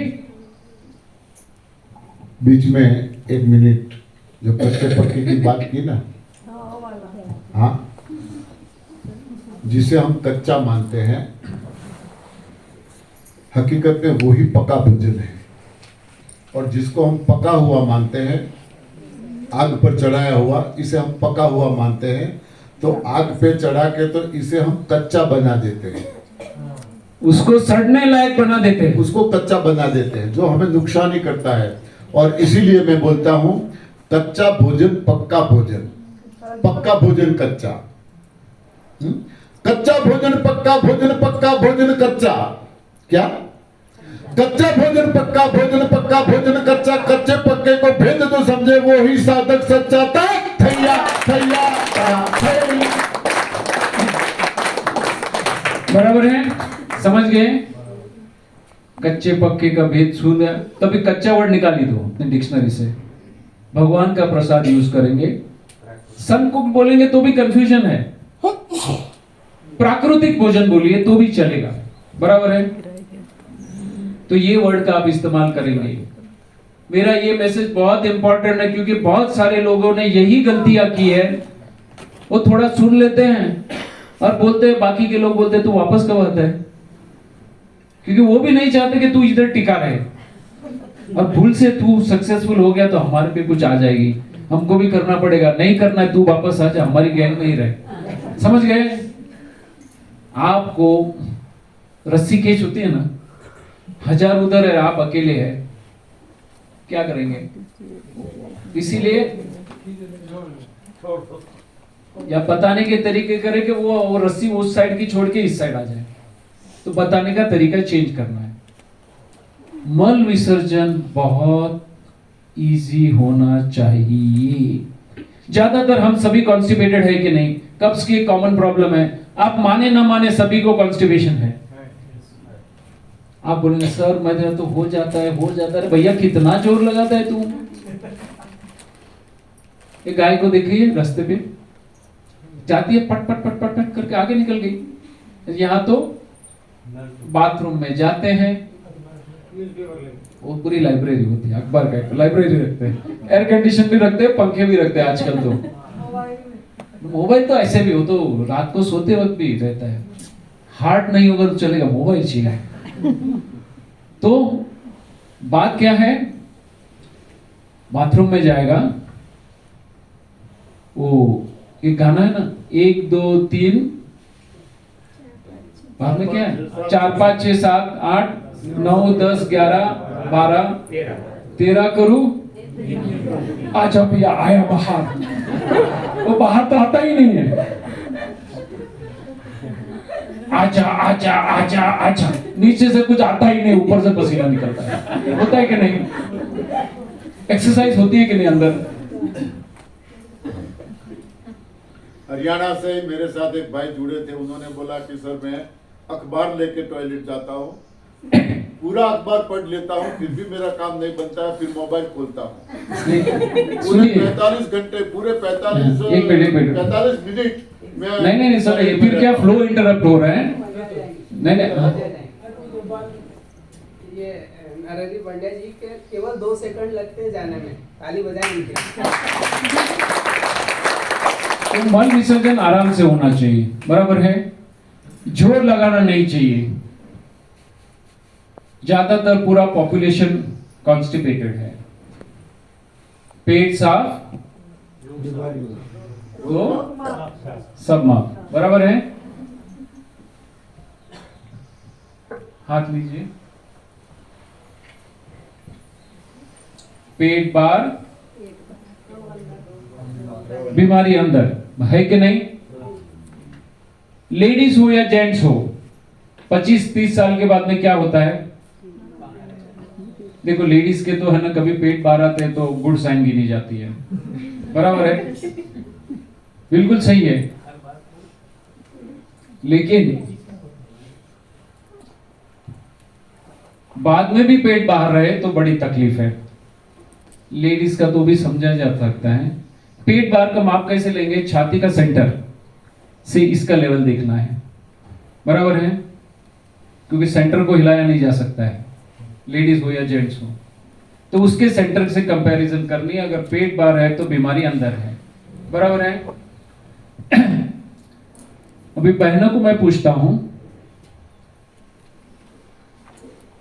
बीच में 1 मिनट जो कच्चे पक्के की बात की ना, हाँ वाला हाँ, जिसे हम कच्चा मानते हैं हकीकत में वो ही पका भोजन है। और जिसको हम पका हुआ मानते हैं, आग पर चढ़ाया हुआ, इसे हम पका हुआ मानते हैं। तो आग पे चढ़ा के तो इसे हम कच्चा बना देते हैं, उसको सड़ने लायक बना देते हैं, उसको कच्चा बना देते हैं, जो हमें नुकसान ही करता है। और इसीलिए मैं बोलता हूं कच्चा भोजन पक्का भोजन, पक्का भोजन कच्चा। कच्चा भोजन पक्का भोजन, पक्का भोजन कच्चा। क्या? कच्चा भोजन पक्का भोजन, पक्का भोजन कच्चा। कच्चे पक्के को भेद तो समझे वो ही साधक सच्चा था। थैया थैया थैया। बराबर है, समझ गए? कच्चे पक्के का भेद सुन, तभी कच्चा वर्ड निकाली दो अपने डिक्शनरी से। भगवान का प्रसाद यूज करेंगे, सन कुक बोलेंगे तो भी कंफ्यूजन है, प्राकृतिक भोजन बोलिए तो भी चलेगा। बराबर है? तो ये वर्ड का आप इस्तेमाल करेंगे। मेरा ये मैसेज बहुत इंपॉर्टेंट है क्योंकि बहुत सारे लोगों ने यही गलतियां की है। वो थोड़ा सुन लेते हैं और बोलते हैं, बाकी के लोग बोलते हैं तू वापस कब आता है, क्योंकि वो भी नहीं चाहते कि तू इधर टिका रहे। और भूल से तू सक्सेसफुल हो गया तो हमारे पे कुछ आ जाएगी, हमको भी करना पड़ेगा। नहीं करना है, तू वापस आ जा, हमारी गैंग में ही रहे। समझ गए? आपको रस्सी खींच होती है ना, 1000 उधर है, आप अकेले हैं, क्या करेंगे? इसीलिए या बताने के तरीके करें कि वो रस्सी उस साइड की छोड़ के इस साइड आ जाए। तो बताने का तरीका चेंज करना है। मल विसर्जन बहुत इजी होना चाहिए। ज्यादातर हम सभी कॉन्स्टिपेटेड है कि नहीं? कब्ज की एक कॉमन प्रॉब्लम है, आप माने ना माने सभी को कॉन्स्टिपेशन है। आप बोलेंगे सर मेरा तो हो जाता है। भैया कितना जोर लगाता है तू? एक गाय को देखिए रास्ते पे जाती है, पट पट पट पट पट करके आगे निकल गई। यहाँ तो बाथरूम में जाते हैं, वो पूरी लाइब्रेरी होती है, अखबार का लाइब्रेरी रखते हैं, एयर कंडीशन भी रखते हैं, पंखे भी रखते हैं आजकल तो। मोबाइल तो ऐसे भी हो तो रात को सोते वक्त भी रहता है। हार्ट नहीं होगा तो चलेगा, मोबाइल चाहिए। तो बात क्या है? बाथरूम में जाएगा, वो एक गाना है ना, 1 2 3, बाद में क्या है? 4 5 6 7 8 9 10 11 12 13 करूं। आजा भैया, आया बाहर। वो बाहर तो आता ही नहीं है। आजा आजा आजा आजा, नीचे से कुछ आता ही नहीं, ऊपर से पसीना निकलता है। होता है कि नहीं? एक्सरसाइज होती है कि नहीं अंदर? हरियाणा से मेरे साथ एक भाई जुड़े थे, उन्होंने बोला कि सर मैं अखबार लेके टॉयलेट जाता हूँ, पूरा अखबार पढ़ लेता हूँ, फिर भी मेरा काम नहीं बनता है, फिर मोबाइल खोलता हूँ। पूरे 45 घंटे, पूरे 45 एक मिनट 45 मिनट में। नहीं सर, ये फिर क्या फ्लो इंटरप्ट हो रहा है? नहीं ये नरहरि पंड्या जी के केवल 2 सेकंड लगते हैं जाने में, ताली बजाएं इनके। तो मल विसर्जन आराम से होना चाहिए। बराबर है? जोर लगाना नहीं चाहिए। ज्यादातर पूरा पॉपुलेशन कॉन्स्टिपेटेड है, पेट साफ तो सब माफ। बराबर है? हाथ लीजिए, पेट बार बीमारी अंदर है कि नहीं? लेडीज हो या जेंट्स हो, 25-30 साल के बाद में क्या होता है? देखो लेडीज के तो है ना, कभी पेट बाहर आते हैं तो गुड साइन गिनी जाती है, बराबर है, बिल्कुल सही है। लेकिन बाद में भी पेट बाहर रहे तो बड़ी तकलीफ है। लेडीज का तो भी समझा जा सकता है। पेट बाहर का माप कैसे लेंगे? छाती का सेंटर से इसका लेवल देखना है, बराबर है, क्योंकि सेंटर को हिलाया नहीं जा सकता है, लेडीज हो या जेंट्स हो, तो उसके सेंटर से कंपैरिजन करनी है। अगर पेट बाहर है तो बीमारी अंदर है, बराबर है। अभी बहनों को मैं पूछता हूं,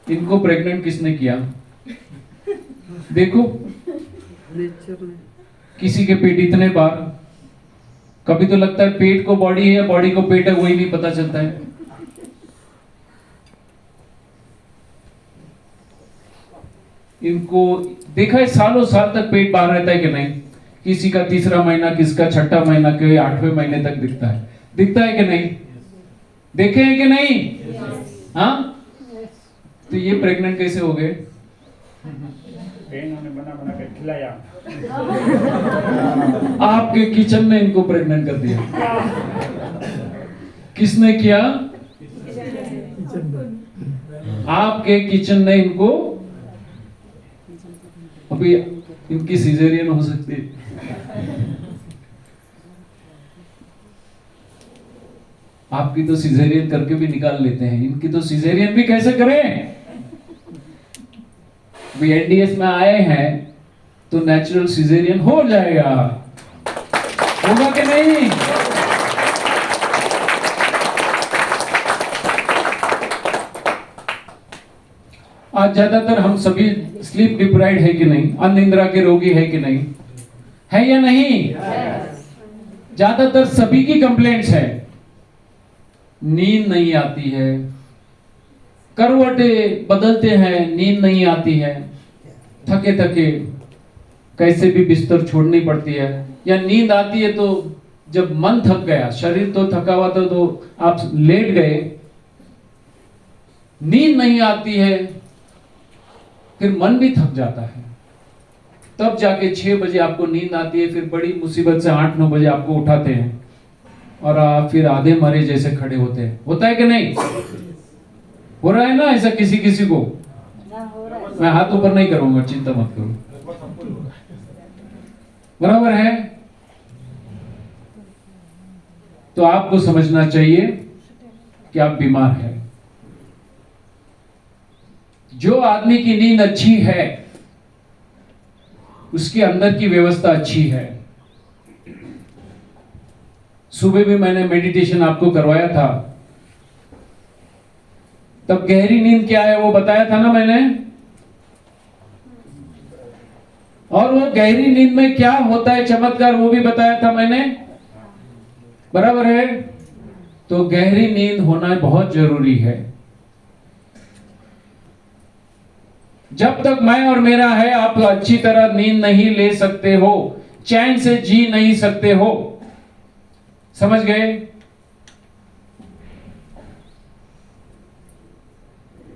इनको प्रेग्नेंट किसने किया? देखो किसी के पेट इतने बार, कभी तो लगता है पेट को बॉडी है या बॉडी को पेट है, वही नहीं पता चलता है। इनको देखा है सालों साल तक पेट बाहर रहता है कि नहीं? किसी का तीसरा महीना, किसका छठा महीना, के 8वें महीने तक दिखता है, दिखता है कि नहीं? देखे हैं कि नहीं? हाँ, तो ये प्रेग्नेंट कैसे हो गए? ने बना बना के खिलाया, आपके किचन ने इनको प्रेग्नेंट कर दिया। किसने किया? आपके किचन ने इनको। अभी इनकी सिजेरियन हो सकती है, आपकी तो सिजेरियन करके भी निकाल लेते हैं, इनकी तो सिजेरियन भी कैसे करें? भी एनडीएस में आए हैं तो नेचुरल सिजेरियन हो जाएगा, होगा कि नहीं? आज ज्यादातर हम सभी स्लीप डिप्राइव्ड है कि नहीं? अनिद्रा के रोगी है कि नहीं? है या नहीं? ज्यादातर सभी की कंप्लेंट्स है, नींद नहीं आती है, करवटे बदलते हैं, नींद नहीं आती है, थके थके कैसे भी बिस्तर छोड़नी पड़ती है, या नींद आती है तो जब मन थक गया, शरीर तो थका हुआ था तो आप लेट गए, नींद नहीं आती है, फिर मन भी थक जाता है, तब जाके 6 बजे आपको नींद आती है, फिर बड़ी मुसीबत से 8-9 बजे आपको उठाते हैं और आप फिर आधे मरे जैसे खड़े होते हैं। होता है कि नहीं? हो रहा है ना ऐसा किसी किसी को? मैं हाथ ऊपर नहीं करूंगा, चिंता मत करो, बराबर है। तो आपको समझना चाहिए कि आप बीमार हैं। जो आदमी की नींद अच्छी है उसके अंदर की व्यवस्था अच्छी है। सुबह भी मैंने मेडिटेशन आपको करवाया था, तब गहरी नींद क्या है वो बताया था ना मैंने, और वो गहरी नींद में क्या होता है चमत्कार वो भी बताया था मैंने, बराबर है। तो गहरी नींद होना बहुत जरूरी है। जब तक मैं और मेरा है आप अच्छी तरह नींद नहीं ले सकते हो, चैन से जी नहीं सकते हो, समझ गए?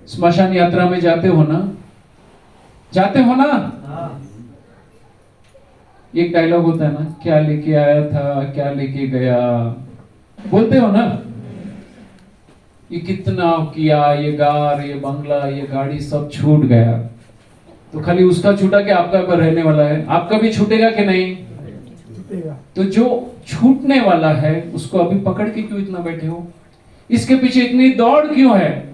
स्मशान यात्रा में जाते हो ना, जाते हो ना? एक डायलॉग होता है ना, क्या लेके आया था क्या लेके गया, बोलते हो ना? ये कितना किया, ये कार, ये बंगला, ये गाड़ी सब छूट गया, तो खाली उसका छूटा कि आपका रहने वाला है? आपका भी छूटेगा कि नहीं? तो जो छूटने वाला है उसको अभी पकड़ के क्यों इतना बैठे हो? इसके पीछे इतनी दौड़ क्यों है?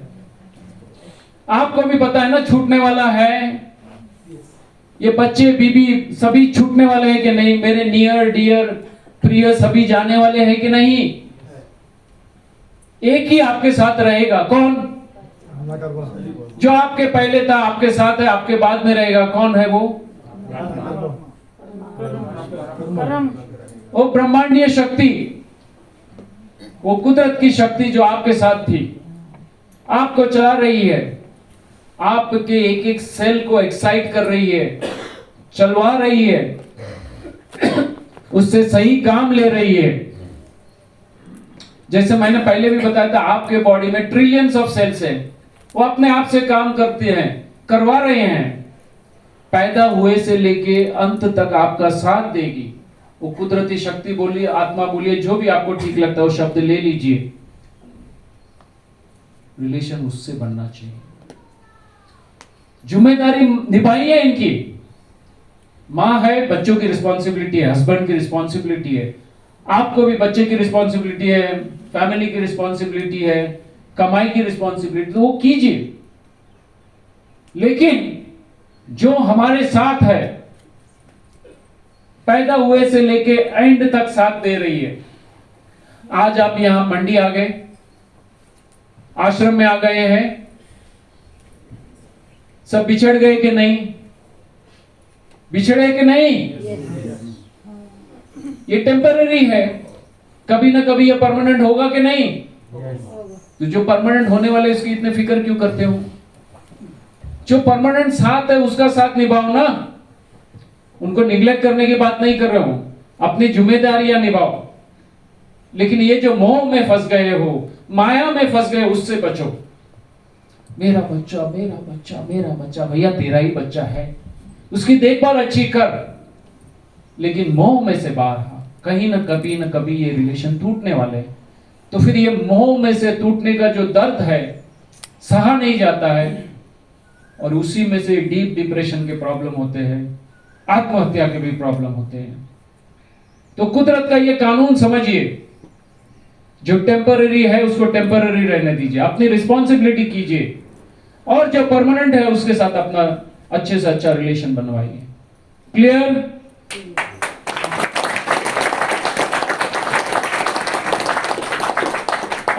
आपको भी पता है ना छूटने वाला है। ये बच्चे बीबी सभी छूटने वाले हैं कि नहीं? मेरे नियर डियर प्रिय सभी जाने वाले हैं कि नहीं? एक ही आपके साथ रहेगा, कौन? जो आपके पहले था, आपके साथ है, आपके बाद में रहेगा, कौन है वो? वो ब्रह्मांडीय शक्ति, वो कुदरत की शक्ति जो आपके साथ थी, आपको चला रही है, आपके एक एक सेल को एक्साइट कर रही है, चलवा रही है। उससे सही काम ले रही है। जैसे मैंने पहले भी बताया था, आपके बॉडी में ट्रिलियंस ऑफ सेल्स हैं, वो अपने आप से काम करते हैं, करवा रहे हैं। पैदा हुए से लेके अंत तक आपका साथ देगी वो कुदरती शक्ति। बोलिए, आत्मा बोलिए, जो भी आपको ठीक लगता है वो शब्द ले लीजिए। रिलेशन उससे बनना चाहिए। जिम्मेदारी निभाइए इनकी। माँ है, बच्चों की रिस्पॉन्सिबिलिटी है, हस्बैंड की रिस्पॉन्सिबिलिटी है, आपको भी बच्चे की रिस्पॉन्सिबिलिटी है, फैमिली की रिस्पॉन्सिबिलिटी है, कमाई की रिस्पॉन्सिबिलिटी, तो वो कीजिए। लेकिन जो हमारे साथ है, पैदा हुए से लेके एंड तक साथ दे रही है। आज आप यहां मंडी आ गए, आश्रम में आ गए हैं, सब बिछड़ गए कि नहीं? बिछड़े कि नहीं? ये टेम्पररी है, कभी ना कभी ये परमानेंट होगा कि नहीं? तो जो परमानेंट होने वाले इसकी इतने फिक्र क्यों करते हो? जो परमानेंट साथ है उसका साथ निभाओ ना। उनको निग्लेक्ट करने की बात नहीं कर रहा हूं, अपनी जिम्मेदारियां निभाओ। लेकिन ये जो मोह में फंस गए हो, माया में फंस गए, उससे बचो। मेरा बच्चा, मेरा बच्चा, मेरा बच्चा, भैया तेरा ही बच्चा है, उसकी देखभाल अच्छी कर। लेकिन मोह में से बाहर आ, कहीं न कभी ये रिलेशन टूटने वाले। तो फिर ये मोह में से टूटने का जो दर्द है, सहा नहीं जाता है, और उसी में से डीप डिप्रेशन के प्रॉब्लम होते हैं, आत्महत्या के भी प्रॉब्लम होते हैं। तो कुदरत का ये कानून समझिए, जो टेम्पररी है उसको टेम्पररी रहने दीजिए, अपनी रिस्पॉन्सिबिलिटी कीजिए, और जो परमानेंट है उसके साथ अपना अच्छे से अच्छा रिलेशन बनवाइए। क्लियर?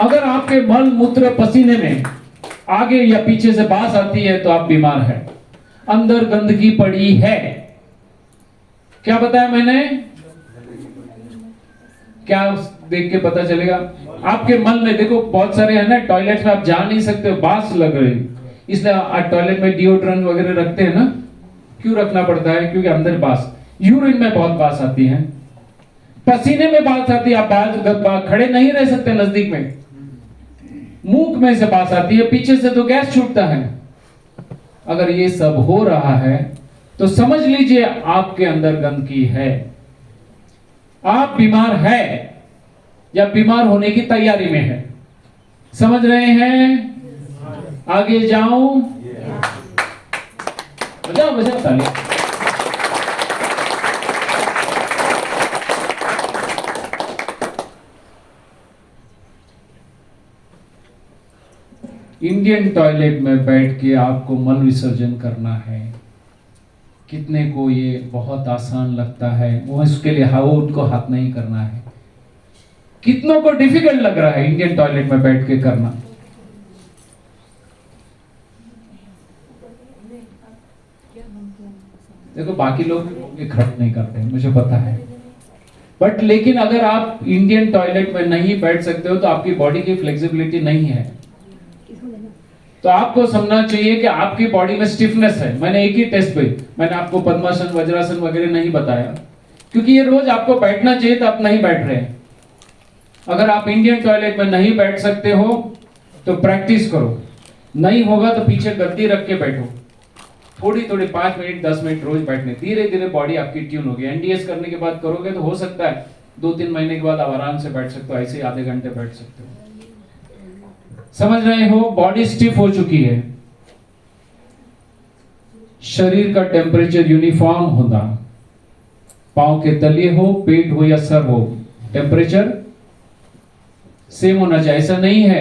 अगर आपके मल मूत्र पसीने में आगे या पीछे से बास आती है तो आप बीमार हैं, अंदर गंदगी पड़ी है। क्या बताया मैंने? क्या देख के पता चलेगा? आपके मन में देखो, बहुत सारे है ना, टॉयलेट में आप जा नहीं सकते, बास लग रही, इसलिए टॉयलेट में डिओड्रेंट वगैरह रखते हैं ना। क्यों रखना पड़ता है? क्योंकि अंदर बास, यूरिन में बहुत बास आती है, पसीने में बास आती है, आप खड़े नहीं रह सकते नजदीक में, मुंह में से बास आती है, पीछे से तो गैस छूटता है। अगर ये सब हो रहा है तो समझ लीजिए आपके अंदर गंदगी है, आप बीमार है या बीमार होने की तैयारी में है। समझ रहे हैं? आगे जाऊं? बजाओ बजाओ ताली। इंडियन टॉयलेट में बैठ के आपको मल विसर्जन करना है। कितने को ये बहुत आसान लगता है, वो इसके लिए उनको हाथ नहीं करना है। कितनों को डिफिकल्ट लग रहा है इंडियन टॉयलेट में बैठ के करना। देखो, बाकी लोग ये खर्च नहीं करते, मुझे पता है, बट लेकिन अगर आप इंडियन टॉयलेट में नहीं बैठ सकते हो तो आपकी बॉडी की फ्लेक्सिबिलिटी नहीं है। तो आपको समझना चाहिए कि आपकी बॉडी में स्टिफनेस है। मैंने एक ही टेस्ट पे मैंने आपको पद्मासन, वज्रासन वगैरह नहीं बताया, क्योंकि ये रोज आपको बैठना चाहिए, तो आप नहीं बैठ रहे हैं। अगर आप इंडियन टॉयलेट में नहीं बैठ सकते हो तो प्रैक्टिस करो, नहीं होगा तो पीछे गद्दी रख के बैठो, थोड़ी थोड़ी 5 मिनट 10 मिनट रोज बैठने, धीरे धीरे बॉडी आपकी ट्यून होगी। एनडीएस करने के बाद करोगे तो हो सकता है 2-3 महीने के बाद आप आराम से बैठ सकते हो, ऐसे आधे घंटे बैठ सकते हो। समझ रहे हो? बॉडी स्टिफ हो चुकी है। शरीर का टेम्परेचर यूनिफॉर्म होना, पांव के तलिए हो, पेट हो या सर हो, टेम्परेचर सेम होना चाहिए। ऐसा नहीं है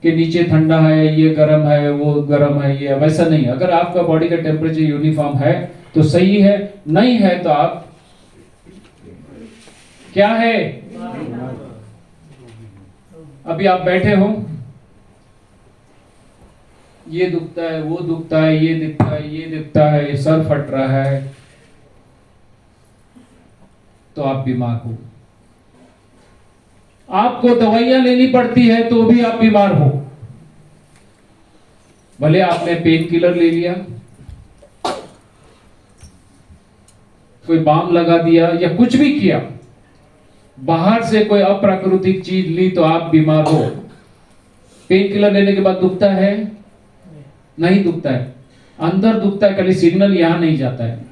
कि नीचे ठंडा है, ये गर्म है, वो गर्म है, ये वैसा नहीं। अगर आपका बॉडी का टेम्परेचर यूनिफॉर्म है तो सही है, नहीं है तो आप क्या है? अभी आप बैठे हो, ये दुखता है, वो दुखता है, ये दिखता है, ये दिखता है, सर फट रहा है, तो आप बीमार हो। आपको दवाइयां लेनी पड़ती है तो भी आप बीमार हो। भले आपने पेन किलर ले लिया, कोई बाम लगा दिया या कुछ भी किया, बाहर से कोई अप्राकृतिक चीज ली तो आप बीमार हो। पेन किलर लेने के बाद दुखता है? नहीं दुखता है, अंदर दुखता है, खाली सिग्नल यहां नहीं जाता है।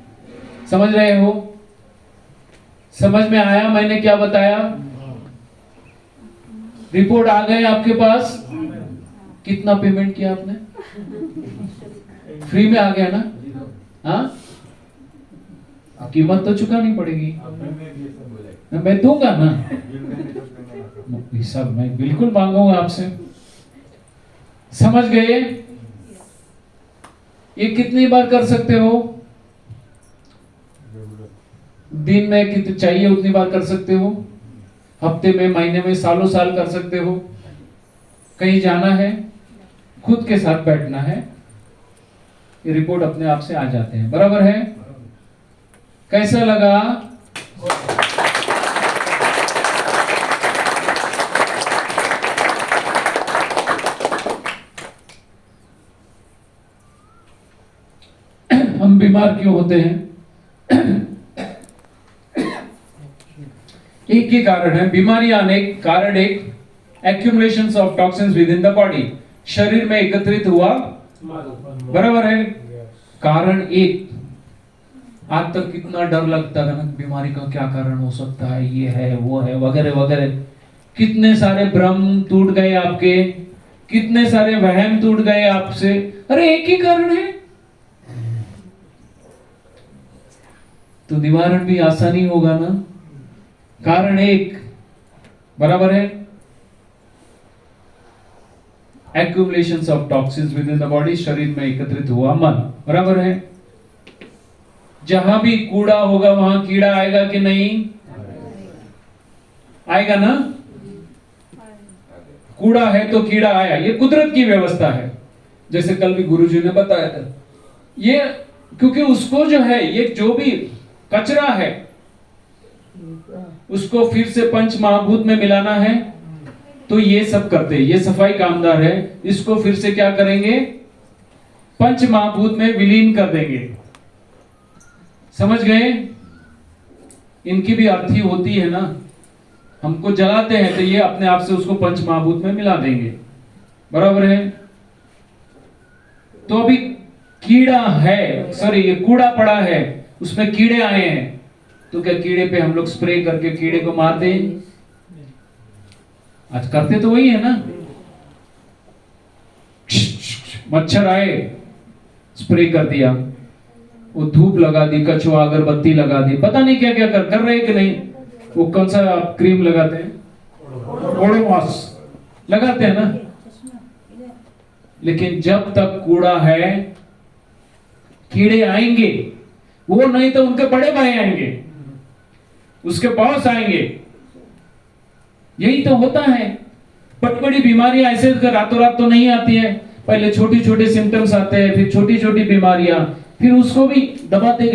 समझ रहे हो? समझ में आया मैंने क्या बताया? रिपोर्ट आ गए आपके पास? कितना पेमेंट किया आपने? फ्री में आ गया ना? हाँ, कीमत तो चुकानी पड़ेगी, मैं दूंगा ना सब, मैं बिल्कुल मांगूंगा आपसे। समझ गए? ये कितनी बार कर सकते हो? दिन में कितनी चाहिए उतनी बार कर सकते हो, हफ्ते में, महीने में, सालों साल कर सकते हो। कहीं जाना है, खुद के साथ बैठना है, ये रिपोर्ट अपने आप से आ जाते हैं। बराबर है? कैसा लगा? हम बीमार क्यों होते हैं? एक ही कारण है, बीमारी आने कारण एक एक्यूमुलेशंस of toxins with in the body, शरीर में एकत्रित हुआ। बराबर है? कारण एक। आज तक कितना डर लगता है ना, बीमारी का क्या कारण हो सकता है, ये है वो है वगैरह वगैरह। कितने सारे भ्रम टूट गए आपके, कितने सारे वहम टूट गए आपसे। अरे एक ही कारण है तो निवारण भी आसानी होगा ना। कारण एक। बराबर है? एक्यूमुलेशंस of toxins with in the body, शरीर में एकत्रित हुआ मन। बराबर है? जहां भी कूड़ा होगा वहां कीड़ा आएगा कि नहीं? आएगा ना? कूड़ा है तो कीड़ा आया, ये कुदरत की व्यवस्था है। जैसे कल भी गुरुजी ने बताया था, ये क्योंकि उसको जो है, ये जो भी कचरा है उसको फिर से पंच महाभूत में मिलाना है, तो ये सब करते हैं, ये सफाई कामदार है, इसको फिर से क्या करेंगे? पंच महाभूत में विलीन कर देंगे। समझ गए? इनकी भी अर्थी होती है ना, हमको जलाते हैं तो ये अपने आप से उसको पंच महाभूत में मिला देंगे। बराबर है? तो अभी कीड़ा है, सॉरी ये कूड़ा पड़ा है, उसमें कीड़े आए हैं, तो क्या कीड़े पे हम लोग स्प्रे करके कीड़े को मार दें? आज करते तो वही है ना, मच्छर आए स्प्रे कर दिया, वो धूप लगा दी, कछुआ अगरबत्ती लगा दी, पता नहीं क्या क्या कर रहे हैं कि नहीं। वो कौन सा क्रीम लगाते हैं? ओडोमॉस लगाते हैं ना। लेकिन जब तक कूड़ा है कीड़े आएंगे, वो नहीं तो उनके बड़े भाई आएंगे, उसके बॉस आएंगे। यही तो होता है। बड़ी बड़ी बीमारियां ऐसे रातों रात तो नहीं आती है, पहले छोटी छोटी सिम्टम्स आते हैं, फिर छोटी छोटी बीमारियां, फिर उसको भी दबाते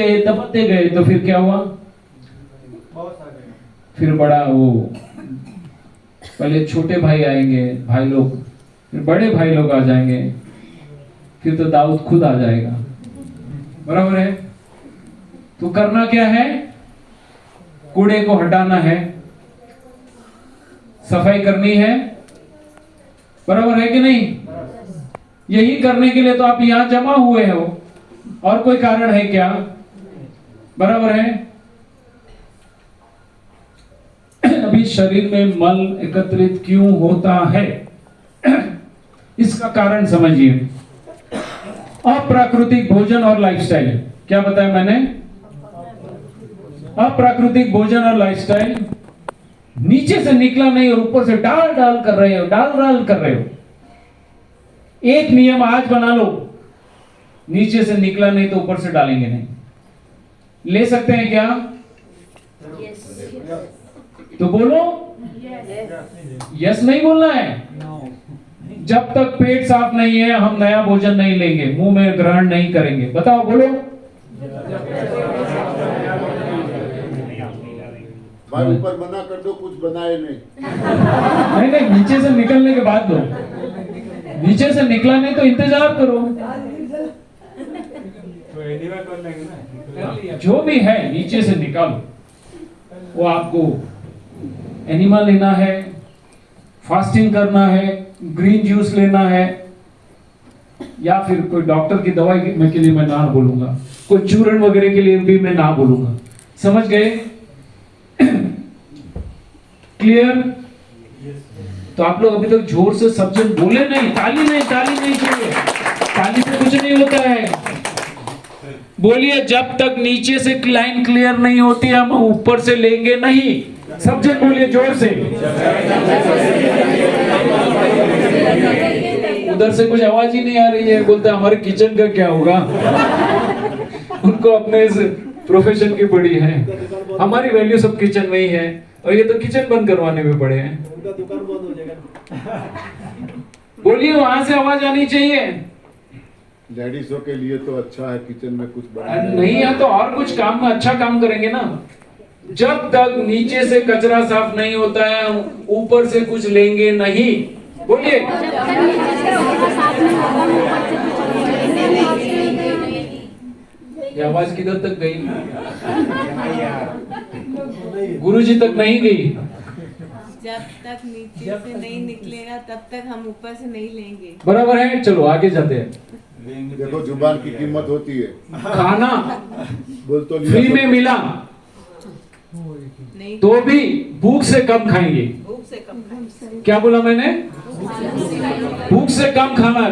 गए तो फिर क्या हुआ? फिर बड़ा वो, पहले छोटे भाई आएंगे, भाई लोग, फिर बड़े भाई लोग आ जाएंगे, फिर तो दाऊद खुद आ जाएगा। बराबर है? तो करना क्या है? कूड़े को हटाना है, सफाई करनी है। बराबर है कि नहीं? यही करने के लिए तो आप यहां जमा हुए हो, और कोई कारण है क्या? बराबर है? अभी शरीर में मल एकत्रित क्यों होता है? इसका कारण समझिए। अप्राकृतिक भोजन और लाइफस्टाइल। क्या बताया मैंने? अप्राकृतिक भोजन और लाइफस्टाइल। नीचे से निकला नहीं और ऊपर से डाल कर रहे हो, डाल कर रहे हो। एक नियम आज बना लो, नीचे से निकला नहीं तो ऊपर से डालेंगे नहीं। ले सकते हैं क्या? तो बोलो यस नहीं बोलना है। जब तक पेट साफ नहीं है हम नया भोजन नहीं लेंगे, मुंह में ग्रहण नहीं करेंगे। बताओ, बोलो। भाई ऊपर मना कर दो, कुछ बनाए नहीं। नहीं, नीचे से निकलने के बाद दो। नीचे से निकला नहीं तो इंतजार करो। तो एनीवे कर लेंगे ना। जो भी है नीचे से निकालो। वो आपको एनिमा लेना है, फास्टिंग करना है, ग्रीन जूस लेना है, या फिर कोई डॉक्टर की दवाई के लिए मैं ना बोलूंगा, कोई चूर्ण वगैरह के लिए भी मैं ना बोलूंगा। समझ गए? क्लियर? तो आप लोग अभी तक जोर से सब जन बोले नहीं, ताली नहीं चाहिए, ताली से कुछ नहीं होता है। बोलिए, जब तक नीचे से लाइन क्लियर नहीं होती हम ऊपर से लेंगे नहीं। सब जन बोलिए जोर से। उधर से कुछ आवाज ही नहीं आ रही है, बोलते हमारे किचन का क्या होगा। उनको अपने प्रोफेशन की पड़ी है, हमारी वैल्यू सब किचन में ही है, और ये तो किचन बंद करवाने में पड़े हैं। उनका दुकान बंद हो जाएगा। बोलिए, वहां से आवाज आनी चाहिए। लेडीजों के लिए तो अच्छा है किचन में कुछ बना नहीं है तो और कुछ काम में अच्छा काम करेंगे ना। जब तक नीचे से कचरा साफ नहीं होता है हम ऊपर से कुछ लेंगे नहीं। बोलिए, ये आवाज किधर तक गई? गुरुजी तक नहीं गई। जब तक नीचे से नहीं निकलेगा तब तक हम ऊपर से नहीं लेंगे। बराबर है, चलो आगे जाते हैं। देखो जुबान की कीमत होती है। खाना बोल तो लिया फ्री तो- में मिला नहीं, तो भी भूख से कम खाएंगे। भूख से कम खाएंगे। क्या बोला मैंने? भूख से कम खाना।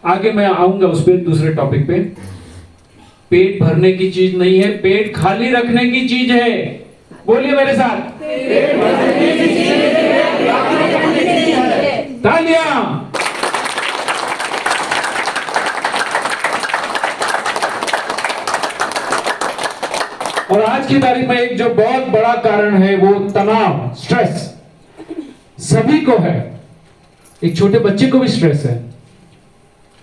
आगे मैं आऊंगा उस पे, दूसरे टॉपिक पे। पेट भरने की चीज नहीं है, पेट खाली रखने की चीज है। बोलिए मेरे साथ, तालियां। और आज की तारीख में एक जो बहुत बड़ा कारण है वो तनाव, स्ट्रेस सभी को है। एक छोटे बच्चे को भी स्ट्रेस है,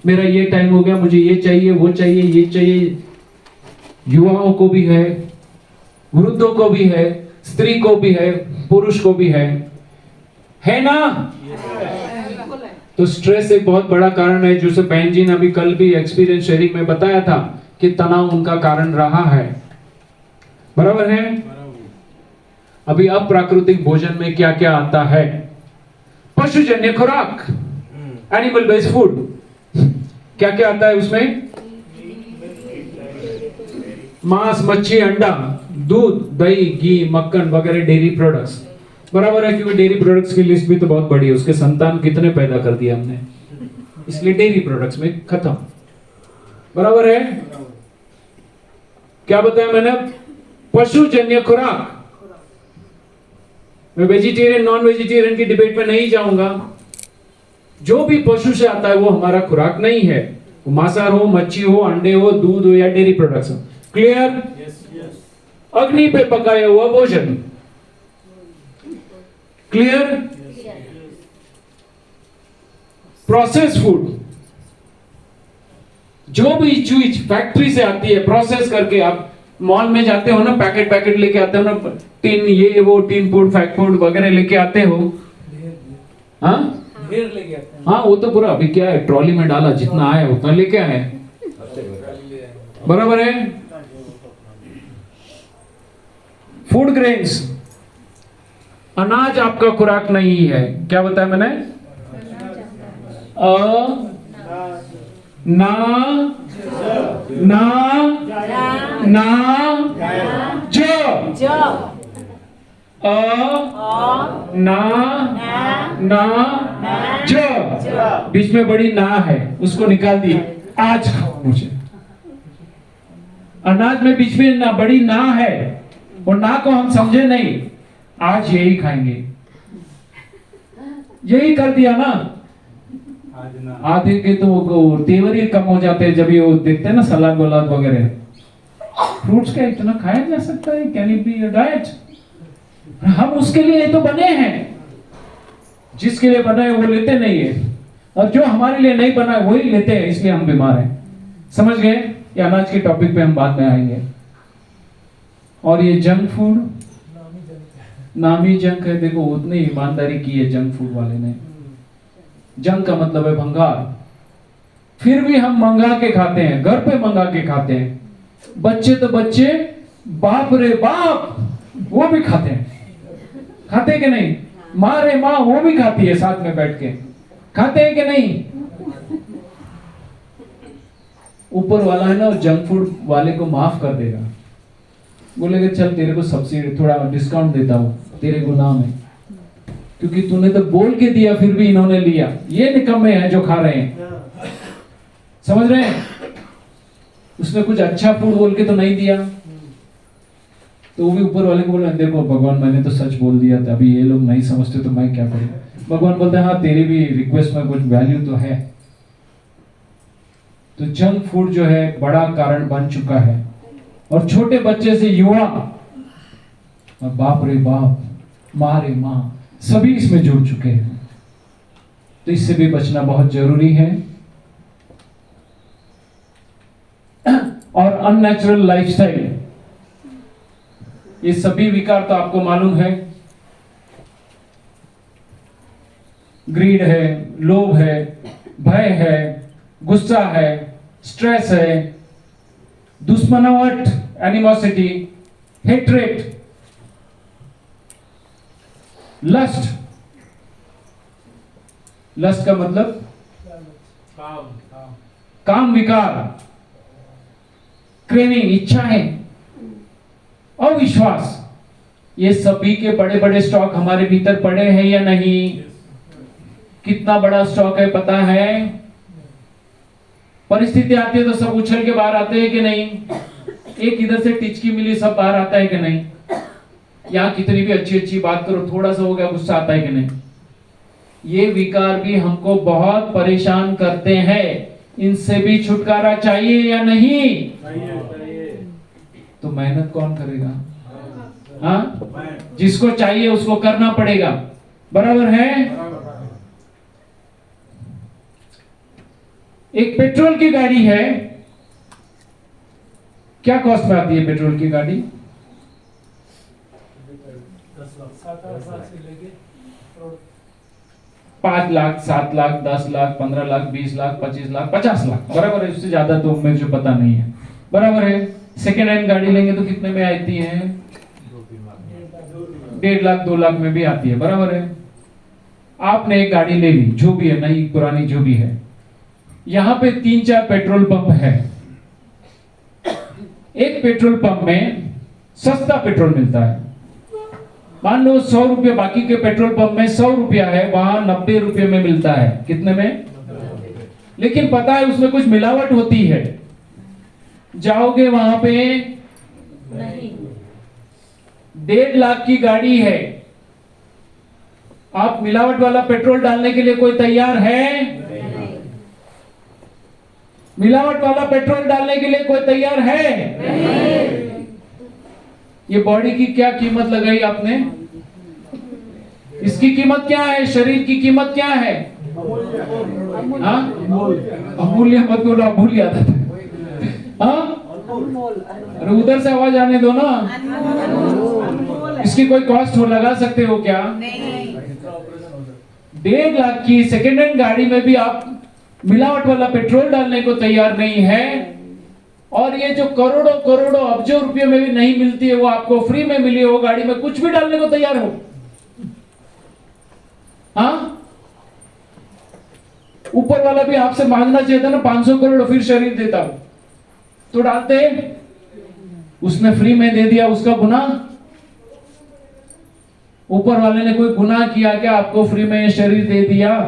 मेरा ये टाइम हो गया, मुझे ये चाहिए, वो चाहिए, ये चाहिए। युवाओं को भी है, वृद्धों को भी है, स्त्री को भी है, पुरुष को भी है ना? तो स्ट्रेस एक बहुत बड़ा कारण है, जैसे बहन जी ने अभी कल भी एक्सपीरियंस शेयरिंग में बताया था कि तनाव उनका कारण रहा है। बराबर है? अभी अप्राकृतिक भोजन में क्या क्या आता है? पशुजन्य खुराक, एनिमल बेस्ड फूड। क्या क्या आता है उसमें? मांस, मच्छी, अंडा, दूध, दही, घी, मक्खन वगैरह डेयरी प्रोडक्ट्स। बराबर है, क्योंकि डेयरी प्रोडक्ट्स की लिस्ट भी तो बहुत बड़ी है, उसके संतान कितने पैदा कर दिया हमने, इसलिए डेयरी प्रोडक्ट्स में खत्म। बराबर है? क्या बताया मैंने? पशुजन्य खुराक। मैं वेजिटेरियन नॉन वेजिटेरियन की डिबेट में नहीं जाऊंगा। जो भी पशु से आता है वो हमारा खुराक नहीं है, वो मांसाहार हो, मच्छी हो, अंडे हो, दूध हो या डेयरी प्रोडक्ट्स हो। क्लियर? अग्नि पे पकाया हुआ भोजन। क्लियर? प्रोसेस फूड, जो भी चीज फैक्ट्री से आती है प्रोसेस करके, आप मॉल में जाते हो ना, पैकेट लेके आते हो ना, टिन ये वो टिन फूड, फैक्ट फूड वगैरह लेके आते हो। हाँ ढेर लेके आते हैं। हाँ, वो तो पूरा अभी क्या है, ट्रॉली में डाला, जितना आया उतना लेके आए। बराबर है? फूड ग्रेन्स, अनाज आपका खुराक नहीं है। क्या बताया मैंने? ना जो जो बीच में बड़ी ना है, उसको निकाल दिए। आज खाओ मुझे। अनाज में बीच में ना बड़ी ना है, और ना को हम समझे नहीं, आज यही खाएंगे, यही कर दिया ना। आधे के तो तेवर ही कम हो जाते हैं जब ये वो देखते हैं ना सलाद वलाद वगैरह। फ्रूट्स का इतना खाया जा सकता है? Can it be a diet? हम उसके लिए तो बने हैं, जिसके लिए बना है वो लेते नहीं है, और जो हमारे लिए नहीं बना है वही लेते हैं, इसलिए हम बीमार हैं। समझ गए? ये अनाज के टॉपिक पे हम बाद में आएंगे। और ये जंक फूड, नामी जंक है। देखो, उतनी ईमानदारी की है जंक फूड वाले ने। जंक का मतलब है भंगार। फिर भी हम मंगा के खाते हैं, घर पे मंगा के खाते हैं। बच्चे तो बच्चे, बाप रे बाप, वो भी खाते हैं। खाते हैं कि नहीं? माँ रे माँ, वो भी खाती है साथ में बैठ के। खाते हैं कि नहीं? ऊपर वाला है ना, जंक फूड वाले को माफ कर देगा, बोलेगा चल तेरे को सब्सिडी, थोड़ा डिस्काउंट देता हूं तेरे गुनाह में, क्योंकि तूने तो बोल के दिया फिर भी इन्होंने लिया। ये निकम्मे हैं जो खा रहे हैं, समझ रहे हैं? उसने कुछ अच्छा फूड बोल के तो नहीं दिया, तो वो भी ऊपर वाले को बोल रहे, देखो भगवान मैंने तो सच बोल दिया था, अभी ये लोग नहीं समझते तो मैं क्या करूं। भगवान बोलते हैं हाँ तेरी भी रिक्वेस्ट में कुछ वैल्यू तो है। तो जंक फूड जो है बड़ा कारण बन चुका है, और छोटे बच्चे से युवा, और बाप रे बाप, माँ रे माँ, सभी इसमें जुड़ चुके हैं। तो इससे भी बचना बहुत जरूरी है। और अननेचुरल लाइफस्टाइल, ये सभी विकार तो आपको मालूम है। ग्रीड है, लोभ है, भय है, गुस्सा है, स्ट्रेस है, दुश्मनावट, एनिमोसिटी, हेट्रेट, लस्ट। लस्ट का मतलब काम विकार, क्रेविंग, इच्छाएं, अविश्वास, ये सभी के बड़े बड़े स्टॉक हमारे भीतर पड़े हैं या नहीं? कितना बड़ा स्टॉक है पता है? परिस्थिति आती है तो सब उछल के बाहर आते हैं कि नहीं? एक इधर से टिचकी मिली, सब बाहर आता है कि नहीं? यहाँ कितनी भी अच्छी अच्छी बात करो, थोड़ा सा हो गया गुस्सा आता है कि नहीं? ये विकार भी हमको बहुत परेशान करते हैं। इनसे भी छुटकारा चाहिए या नहीं? तो मेहनत कौन करेगा? हाँ, जिसको चाहिए उसको करना पड़ेगा, बराबर है? एक पेट्रोल की गाड़ी है, क्या कॉस्ट में आती है पेट्रोल की गाड़ी? 5 लाख, 7 लाख, 10 लाख, 15 लाख, 20 लाख, 25 लाख, 50 लाख, बराबर है। उससे ज्यादा तो मुझे पता नहीं है, बराबर है। सेकेंड हैंड गाड़ी लेंगे तो कितने में आती है? 1.5 लाख, 2 लाख में भी आती है, बराबर है। आपने एक गाड़ी ले ली, जो भी है, नई पुरानी जो भी है, यहां पे 3-4 पेट्रोल पंप है। एक पेट्रोल पंप में सस्ता पेट्रोल मिलता है, मान लो 100 रुपये, बाकी के पेट्रोल पंप में 100 रुपया है, वहां 90 रुपये में मिलता है। कितने में? लेकिन पता है उसमें कुछ मिलावट होती है। जाओगे वहां पे, 1.5 लाख की गाड़ी है, आप मिलावट वाला पेट्रोल डालने के लिए कोई तैयार है? मिलावट वाला पेट्रोल डालने के लिए कोई तैयार है? ये बॉडी की क्या कीमत लगाई आपने? इसकी कीमत क्या है? शरीर की कीमत क्या है? हाँ, अमूल्य मत बोलो, अमूल्य आता था। हाँ, अरे उधर से आवाज आने दो ना। इसकी कोई कॉस्ट हो, लगा सकते हो क्या? 1.5 लाख की सेकेंड हैंड गाड़ी में भी आप मिलावट वाला पेट्रोल डालने को तैयार नहीं है, और ये जो करोड़ों करोड़ों अब्जों रुपये में भी नहीं मिलती है, वो आपको फ्री में मिली, वो गाड़ी में कुछ भी डालने को तैयार हो। हाँ, ऊपर वाला भी आपसे मांगना चाहिए था ना 500 करोड़ फिर शरीर देता हूं, तो डालते? उसने फ्री में दे दिया, उसका गुनाह? ऊपर वाले ने कोई गुनाह किया क्या? आपको फ्री में शरीर दे दिया?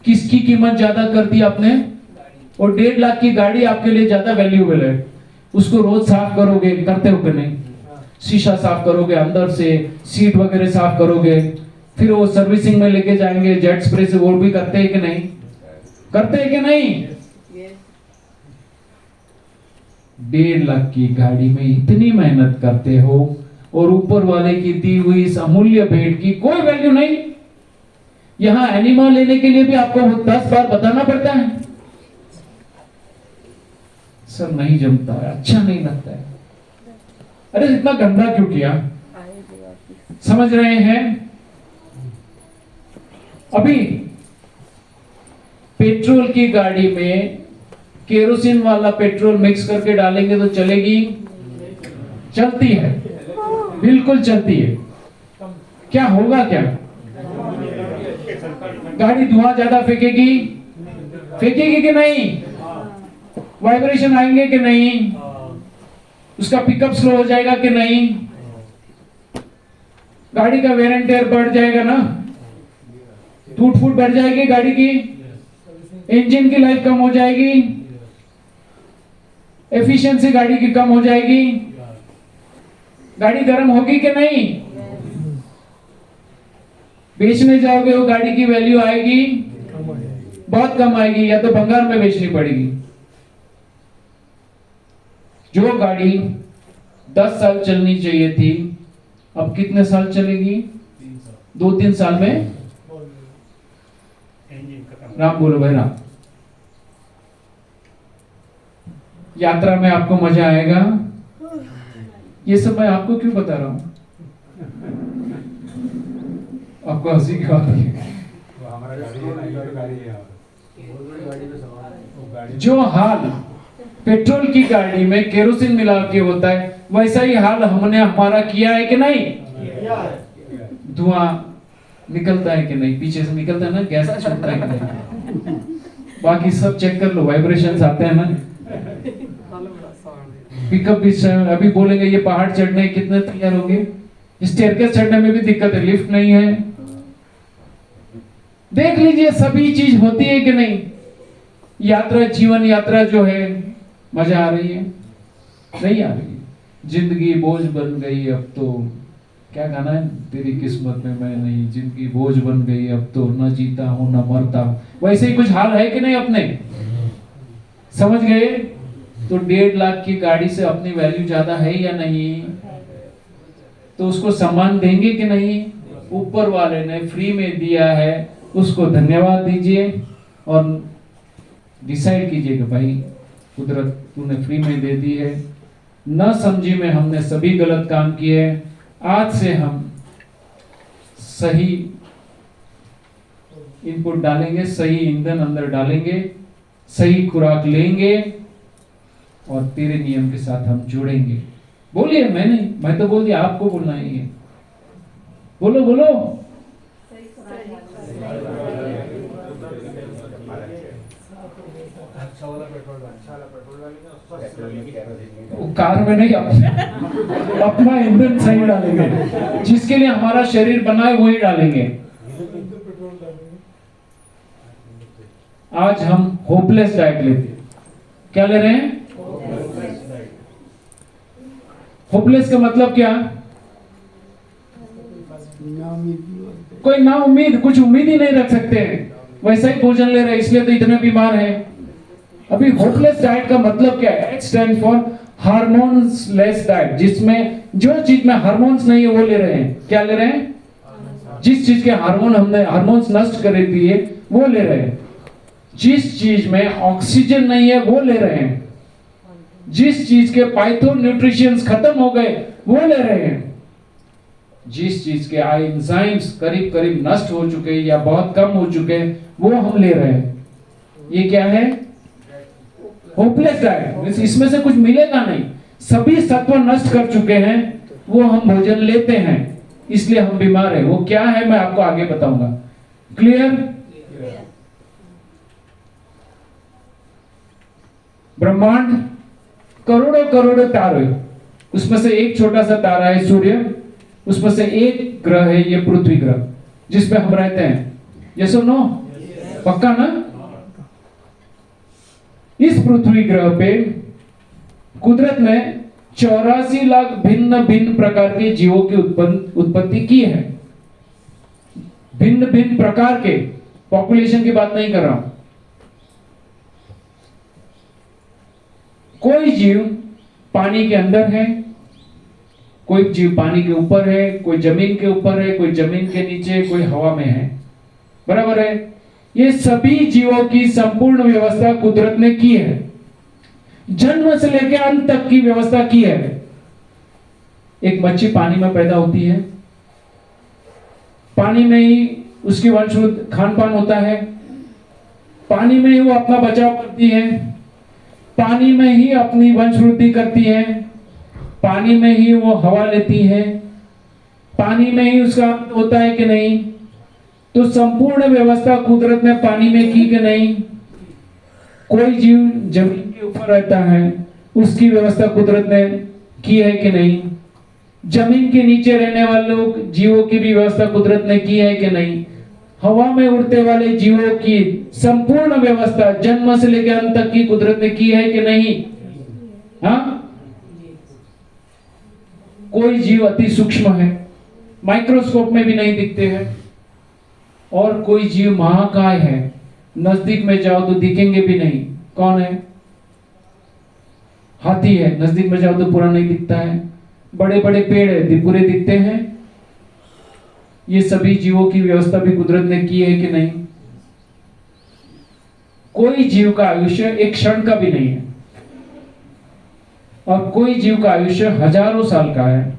किसकी कीमत ज्यादा कर दी आपने? और 1.5 लाख की गाड़ी आपके लिए ज्यादा वैल्यूएबल है। उसको रोज साफ करोगे, करते हो कि नहीं? शीशा साफ करोगे, अंदर से सीट वगैरह साफ करोगे, फिर वो सर्विसिंग में लेके जाएंगे, जेट स्प्रे से, वो भी करते हैं कि नहीं? करते हैं कि नहीं? 1.5 लाख की गाड़ी में इतनी मेहनत करते हो, और ऊपर वाले की दी हुई इस अमूल्य भेंट की कोई वैल्यू नहीं। यहां एनिमा लेने के लिए भी आपको 10 बार बताना पड़ता है, सर नहीं जमता है, अच्छा नहीं लगता है। अरे इतना गंदा क्यों किया? समझ रहे हैं? अभी पेट्रोल की गाड़ी में केरोसिन वाला पेट्रोल मिक्स करके डालेंगे तो चलेगी? चलती है, बिल्कुल चलती है। क्या होगा? क्या गाड़ी धुआं ज्यादा फेंकेगी? फेंकेगी कि नहीं? वाइब्रेशन आएंगे कि नहीं? उसका पिकअप स्लो हो जाएगा कि नहीं? गाड़ी का वेयर एंड टेयर बढ़ जाएगा ना, टूट फूट बढ़ जाएगी गाड़ी की, इंजन की लाइफ कम हो जाएगी, एफिशिएंसी गाड़ी की कम हो जाएगी, गाड़ी गर्म होगी कि नहीं? बेचने जाओगे वो गाड़ी की वैल्यू आएगी? बहुत कम आएगी, या तो भंगार में बेचनी पड़ेगी। जो गाड़ी 10 साल चलनी चाहिए थी, अब कितने साल चलेगी? 2-3 साल में राम बोलो भाई राम। यात्रा में आपको मजा आएगा। ये सब मैं आपको क्यों बता रहा हूं? आपको हंसी क्यों आती है? जो हाल पेट्रोल की गाड़ी में केरोसिन मिला के होता है, वैसा ही हाल हमने हमारा किया है कि नहीं? धुआं निकलता है कि नहीं? पीछे से निकलता है ना, गैस छूटता है कि नहीं? बाकी सब चेक कर लो, वाइब्रेशंस आते हैं ना। पिकअप भी अभी बोलेंगे ये पहाड़ चढ़ने कितने तैयार होंगे, स्टेयरकेस चढ़ने में भी दिक्कत है, लिफ्ट नहीं है। देख लीजिए सभी चीज होती है कि नहीं? यात्रा, जीवन यात्रा जो है, मजा आ रही है? नहीं आ रही। जिंदगी बोझ बन गई अब तो, क्या गाना है, तेरी किस्मत में मैं नहीं, जिंदगी बोझ बन गई अब तो, न जीता हूं न मरता हूं। वैसे ही कुछ हाल है कि नहीं अपने? समझ गए? तो 1.5 लाख की गाड़ी से अपनी वैल्यू ज्यादा है या नहीं? तो उसको सम्मान देंगे कि नहीं? ऊपर वाले ने फ्री में दिया है, उसको धन्यवाद दीजिए और डिसाइड कीजिए कि भाई कुदरत तूने फ्री में दे दी है, न समझी में हमने सभी गलत काम किए। आज से हम सही इनपुट डालेंगे, सही ईंधन अंदर डालेंगे, सही खुराक लेंगे और तेरे नियम के साथ हम जुड़ेंगे। बोलिए, मैं तो बोल दिया, आपको बोलना ही है। बोलो बोलो। वो कार में नहीं, अपना ईंधन सही डालेंगे, जिसके लिए हमारा शरीर बना है वही डालेंगे। आज हम होपलेस डाइट लेते हैं। क्या ले रहे हैं? होपलेस का मतलब क्या? कोई ना उम्मीद, कुछ उम्मीद ही नहीं रख सकते हैं, वैसा ही भोजन ले रहे हैं, इसलिए तो इतने बीमार हैं। अभी होपलेस डाइट का मतलब क्या है? H stand for hormones less diet, जिसमें जो चीज में हार्मोन्स नहीं है वो ले रहे हैं। क्या ले रहे हैं? जिस चीज के हार्मोन्स नष्ट कर दिए वो ले रहे हैं। जिस चीज में ऑक्सीजन नहीं है वो ले रहे हैं। जिस चीज के पाइथो न्यूट्रिशंस खत्म हो गए वो ले रहे हैं। जिस चीज के एंजाइम्स करीब करीब नष्ट हो चुके या बहुत कम हो चुके वो हम ले रहे हैं। ये क्या है? Hopeless diet. इसमें से कुछ मिलेगा नहीं, सभी सत्व नष्ट कर चुके हैं, वो हम भोजन लेते हैं, इसलिए हम बीमार हैं। वो क्या है मैं आपको आगे बताऊंगा। क्लियर? ब्रह्मांड करोड़ों करोड़ों तारे, उसमें से एक छोटा सा तारा है सूर्य, उसमें से एक ग्रह है ये पृथ्वी ग्रह, जिसपे हम रहते हैं। यस और नो? पक्का ना? इस पृथ्वी ग्रह पे कुदरत ने 84 लाख भिन्न भिन्न प्रकार के जीवों की उत्पत्ति की है। भिन्न भिन्न प्रकार के, पॉपुलेशन की बात नहीं कर रहा हूं। कोई जीव पानी के अंदर है, कोई जीव पानी के ऊपर है, कोई जमीन के ऊपर है, कोई जमीन के नीचे, कोई हवा में है। बराबर है? ये सभी जीवों की संपूर्ण व्यवस्था कुदरत ने की है, जन्म से लेकर अंत तक की व्यवस्था की है। एक मच्छी पानी में पैदा होती है, पानी में ही उसकी वंशवृद्धि खान पान होता है, पानी में ही वो अपना बचाव करती है। पानी में ही अपनी वंश वृद्धि करती है, पानी में ही वो हवा लेती है, पानी में ही उसका अंत होता है कि नहीं? तो संपूर्ण व्यवस्था कुदरत ने पानी में की कि नहीं? कोई जीव जमीन के ऊपर रहता है, उसकी व्यवस्था कुदरत ने की है कि नहीं? जमीन के नीचे रहने वाले लोग जीवों की भी व्यवस्था कुदरत ने की है कि नहीं? हवा में उड़ते वाले जीवों की संपूर्ण व्यवस्था जन्म से लेकर अंत तक की कुदरत ने की है कि नहीं? हाँ, कोई जीव अति सूक्ष्म है, माइक्रोस्कोप में भी नहीं दिखते हैं, और कोई जीव महाकाय है, नजदीक में जाओ तो दिखेंगे भी नहीं। कौन है? हाथी है, नजदीक में जाओ तो पूरा नहीं दिखता है। बड़े बड़े पेड़ है, पूरे दिखते हैं। ये सभी जीवों की व्यवस्था भी कुदरत ने की है कि नहीं? कोई जीव का आयुष्य एक क्षण का भी नहीं है, और कोई जीव का आयुष्य हजारों साल का है।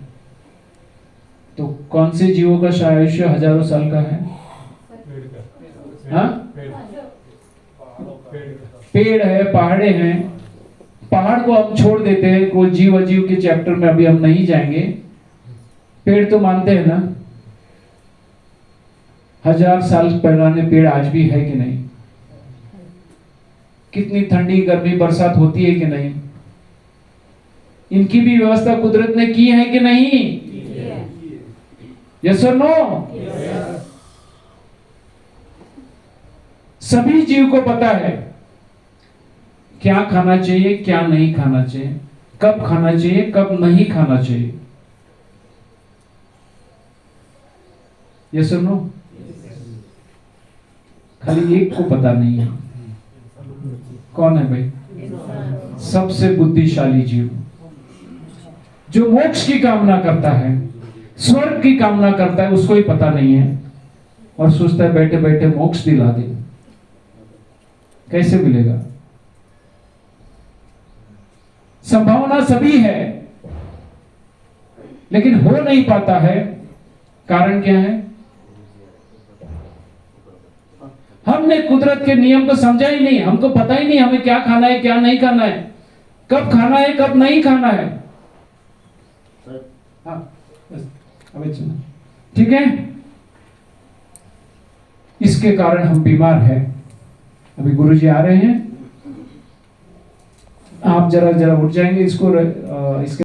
तो कौन से जीवों का आयुष्य हजारों साल का है? हाँ? पेड़ है, पहाड़े हैं। पहाड़ को हम छोड़ देते हैं, कोई जीव अजीव के चैप्टर में अभी हम नहीं जाएंगे। पेड़ तो मानते हैं ना, 1000 साल पुराने पेड़ आज भी है कि नहीं? कितनी ठंडी गर्मी बरसात होती है कि नहीं? इनकी भी व्यवस्था कुदरत ने की है कि नहीं? यस और नो? सभी जीव को पता है क्या खाना चाहिए, क्या नहीं खाना चाहिए, कब खाना चाहिए, कब नहीं खाना चाहिए। यस और नो? खाली एक को पता नहीं है। कौन है भाई? सबसे बुद्धिशाली जीव, जो मोक्ष की कामना करता है, स्वर्ग की कामना करता है, उसको ही पता नहीं है, और सोचता है बैठे बैठे मोक्ष दिला दे। कैसे मिलेगा? संभावना सभी है, लेकिन हो नहीं पाता है। कारण क्या है? हमने कुदरत के नियम को समझा ही नहीं, हमको पता ही नहीं हमें क्या खाना है, क्या नहीं खाना है, कब खाना है, कब नहीं खाना है। हाँ, अभी सुनो, ठीक है? इसके कारण हम बीमार हैं। अभी गुरुजी आ रहे हैं, आप जरा जरा उठ जाएंगे, इसको इसके